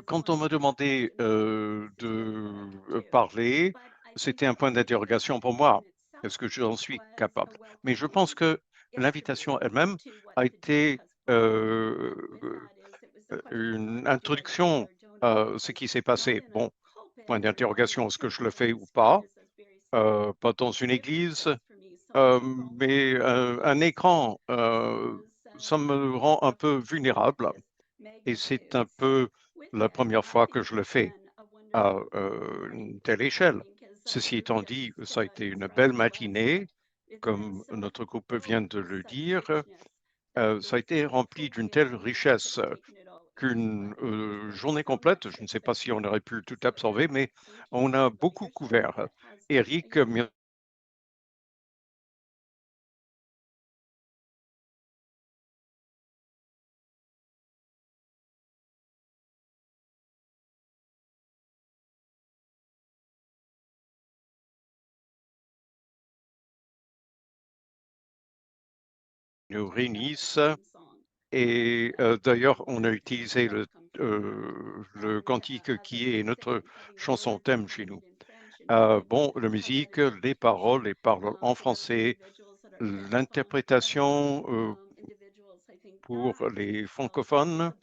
Quand on m'a demandé de parler, c'était un point d'interrogation pour moi. Est-ce que j'en suis capable? Mais je pense que l'invitation elle-même a été une introduction à ce qui s'est passé. Bon, point d'interrogation, est-ce que je le fais ou pas? Pas dans une église, mais un écran, ça me rend un peu vulnérable et c'est un peu la première fois que je le fais à une telle échelle. Ceci étant dit, ça a été une belle matinée, comme notre groupe vient de le dire. Ça a été rempli d'une telle richesse qu'une journée complète, je ne sais pas si on aurait pu tout absorber, mais on a beaucoup couvert. Eric, nous réunissent et d'ailleurs, on a utilisé le cantique qui est notre chanson thème chez nous. Bon, la musique, les paroles en français, l'interprétation pour les francophones,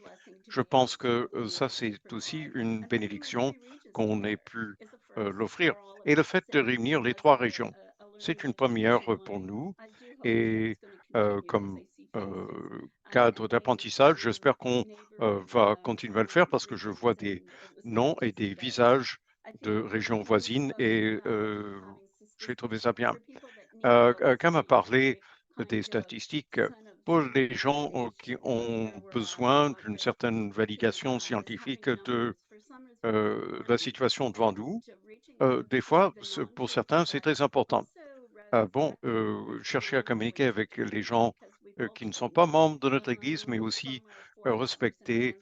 je pense que ça, c'est aussi une bénédiction qu'on ait pu l'offrir. Et le fait de réunir les trois régions, c'est une première pour nous. Et comme cadre d'apprentissage, j'espère qu'on va continuer à le faire parce que je vois des noms et des visages de régions voisines et j'ai trouvé ça bien. Cam a parlé des statistiques. Pour les gens qui ont besoin d'une certaine validation scientifique de la situation devant nous, des fois, pour certains, c'est très important. Chercher à communiquer avec les gens qui ne sont pas membres de notre Église, mais aussi respecter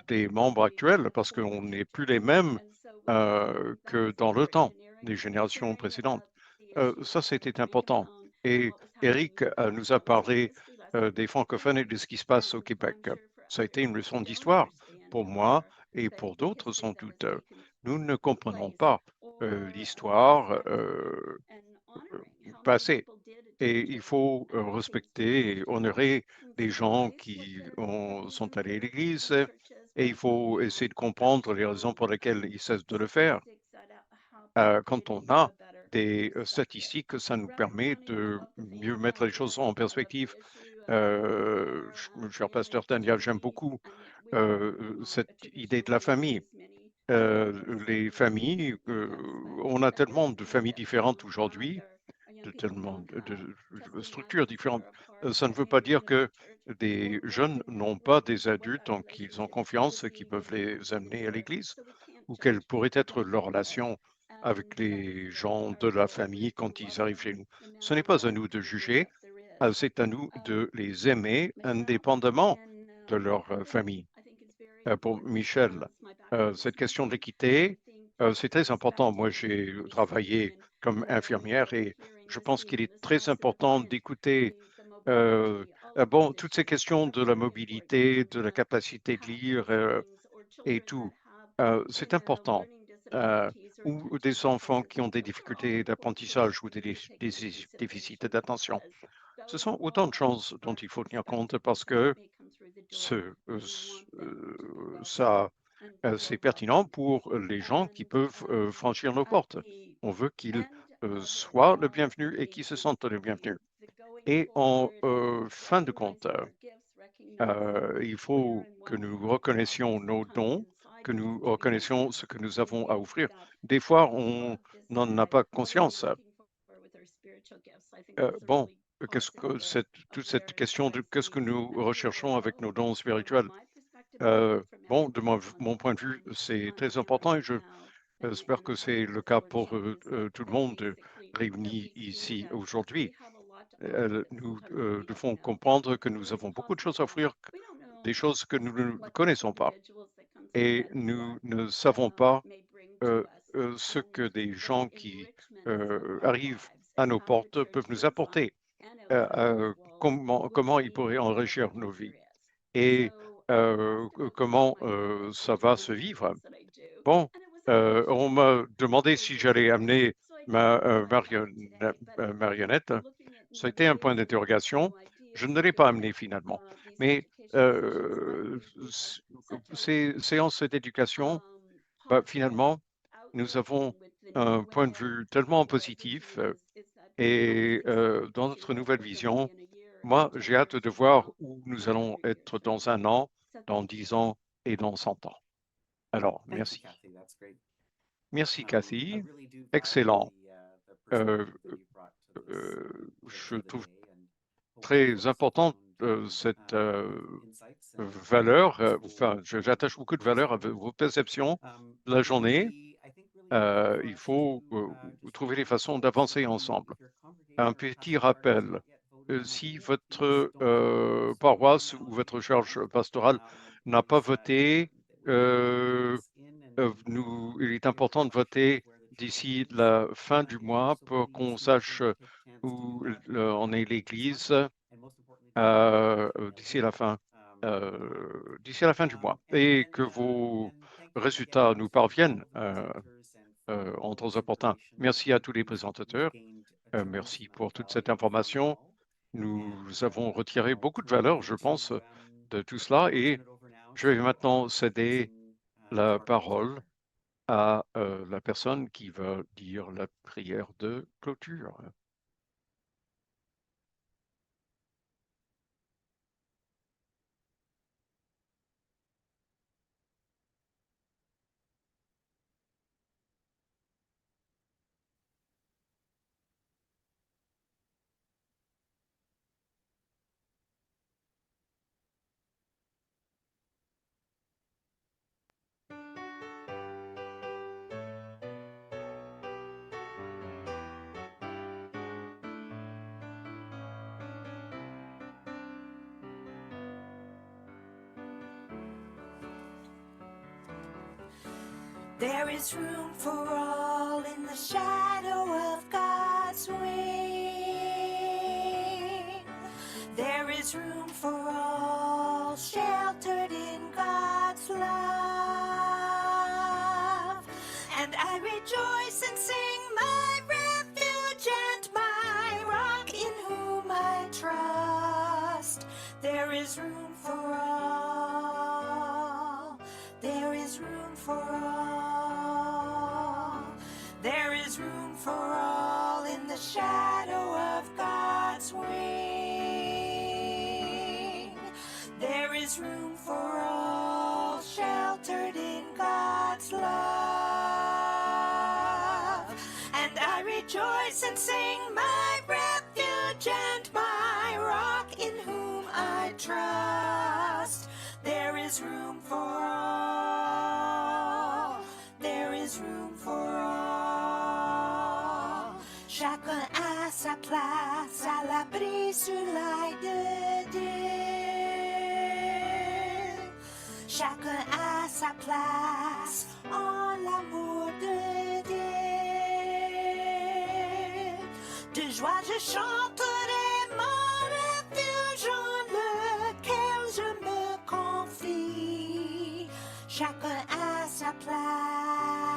des membres actuels, parce qu'on n'est plus les mêmes que dans le temps, des générations précédentes. Ça, c'était important. Et Eric nous a parlé des francophones et de ce qui se passe au Québec. Ça a été une leçon d'histoire pour moi et pour d'autres sans doute. Nous ne comprenons pas l'histoire passée et il faut respecter et honorer les gens qui sont allés à l'Église et il faut essayer de comprendre les raisons pour lesquelles ils cessent de le faire. Quand on a des statistiques, ça nous permet de mieux mettre les choses en perspective. Cher pasteur Daniel, j'aime beaucoup cette idée de la famille. Les familles, on a tellement de familles différentes aujourd'hui, de tellement de structures différentes. Ça ne veut pas dire que des jeunes n'ont pas des adultes en qui ils ont confiance qui peuvent les amener à l'église ou quelle pourrait être leur relation avec les gens de la famille quand ils arrivent chez nous. Ce n'est pas à nous de juger, c'est à nous de les aimer indépendamment de leur famille. Pour Michel, cette question de l'équité, c'est très important. Moi, j'ai travaillé comme infirmière et je pense qu'il est très important d'écouter toutes ces questions de la mobilité, de la capacité de lire et tout. C'est important. Ou des enfants qui ont des difficultés d'apprentissage ou des déficits d'attention. Ce sont autant de choses dont il faut tenir compte parce que c'est pertinent pour les gens qui peuvent franchir nos portes. On veut qu'ils soient le bienvenu et qu'ils se sentent le bienvenu. Et en fin de compte, il faut que nous reconnaissions nos dons, que nous reconnaissions ce que nous avons à offrir. Des fois, on n'en a pas conscience. Qu'est-ce que toute cette question de qu'est-ce que nous recherchons avec nos dons spirituels? De mon point de vue, c'est très important et j'espère que c'est le cas pour tout le monde réuni ici aujourd'hui. Nous devons comprendre que nous avons beaucoup de choses à offrir, des choses que nous ne connaissons pas. Et nous ne savons pas ce que des gens qui arrivent à nos portes peuvent nous apporter, comment ils pourraient enrichir nos vies et comment ça va se vivre. On m'a demandé si j'allais amener ma marionnette. Ça a été un point d'interrogation. Je ne l'ai pas amené finalement. Mais ces séances d'éducation, finalement, nous avons un point de vue tellement positif et dans notre nouvelle vision, moi, j'ai hâte de voir où nous allons être dans 1 an, dans 10 ans et dans 100 ans. Alors, merci. Merci, Cathy. Excellent. Je trouve très importante cette valeur. J'attache beaucoup de valeur à vos perceptions de la journée. Il faut trouver les façons d'avancer ensemble. Un petit rappel. Si votre paroisse ou votre charge pastorale n'a pas voté, il est important de voter d'ici la fin du mois pour qu'on sache où en est l'Église d'ici la fin du mois et que vos résultats nous parviennent en temps opportun. Merci à tous les présentateurs. Merci pour toute cette information. Nous avons retiré beaucoup de valeur, je pense, de tout cela et je vais maintenant céder la parole à la personne qui va dire la prière de clôture. There is room for all in the shadow of God's wing. There is room for all sheltered in God's love. And I rejoice and sing, my refuge and my rock in whom I trust. There is room for all. There is room for all. There is room for all in the shadow of God's wing. There is room for all sheltered in God's love. And I rejoice and sing, my refuge and my rock in whom I trust. There is room for all. There is room for all. Chacun a sa place à l'abri sur l'aile de Dieu. Chacun a sa place en l'amour de Dieu. De joie je chanterai mon refuge en lequel je me confie. Chacun a sa place,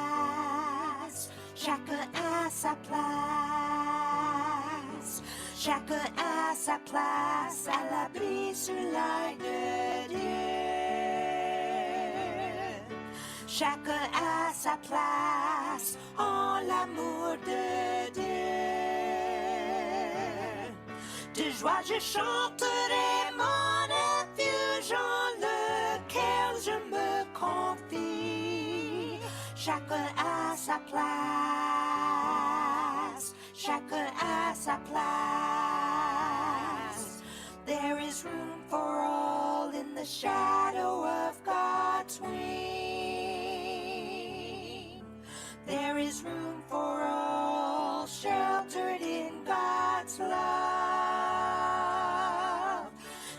chacun a sa place, chacun a sa place à l'abri sur l'œil de Dieu. Chacun a sa place en l'amour de Dieu. De joie je chanterai mon refuge en lequel je me confie. Chacun a sa place, chacun a sa place. There is room for all in the shadow of God's wing. There is room for all sheltered in God's love.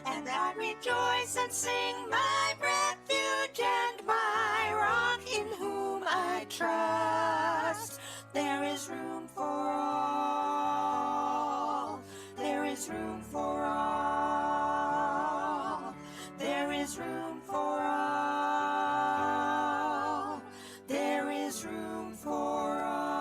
And I rejoice and sing, my refuge and my rock in whom I trust. There is room for all. There is room for all. There is room for all. There is room for all.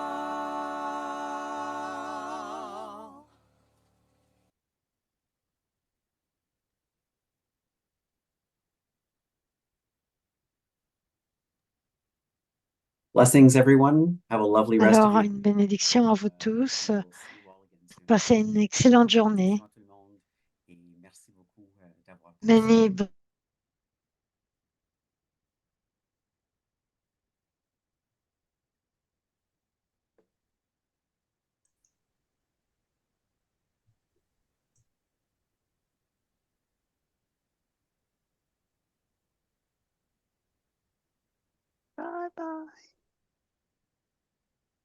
Blessings, everyone. Have a lovely rest of Alors, your une bénédiction à vous tous. Passez une excellente journée. Many Bye bye.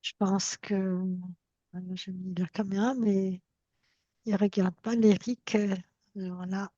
Je pense que j'ai mis la caméra, mais il ne regarde pas l'Éric. Voilà.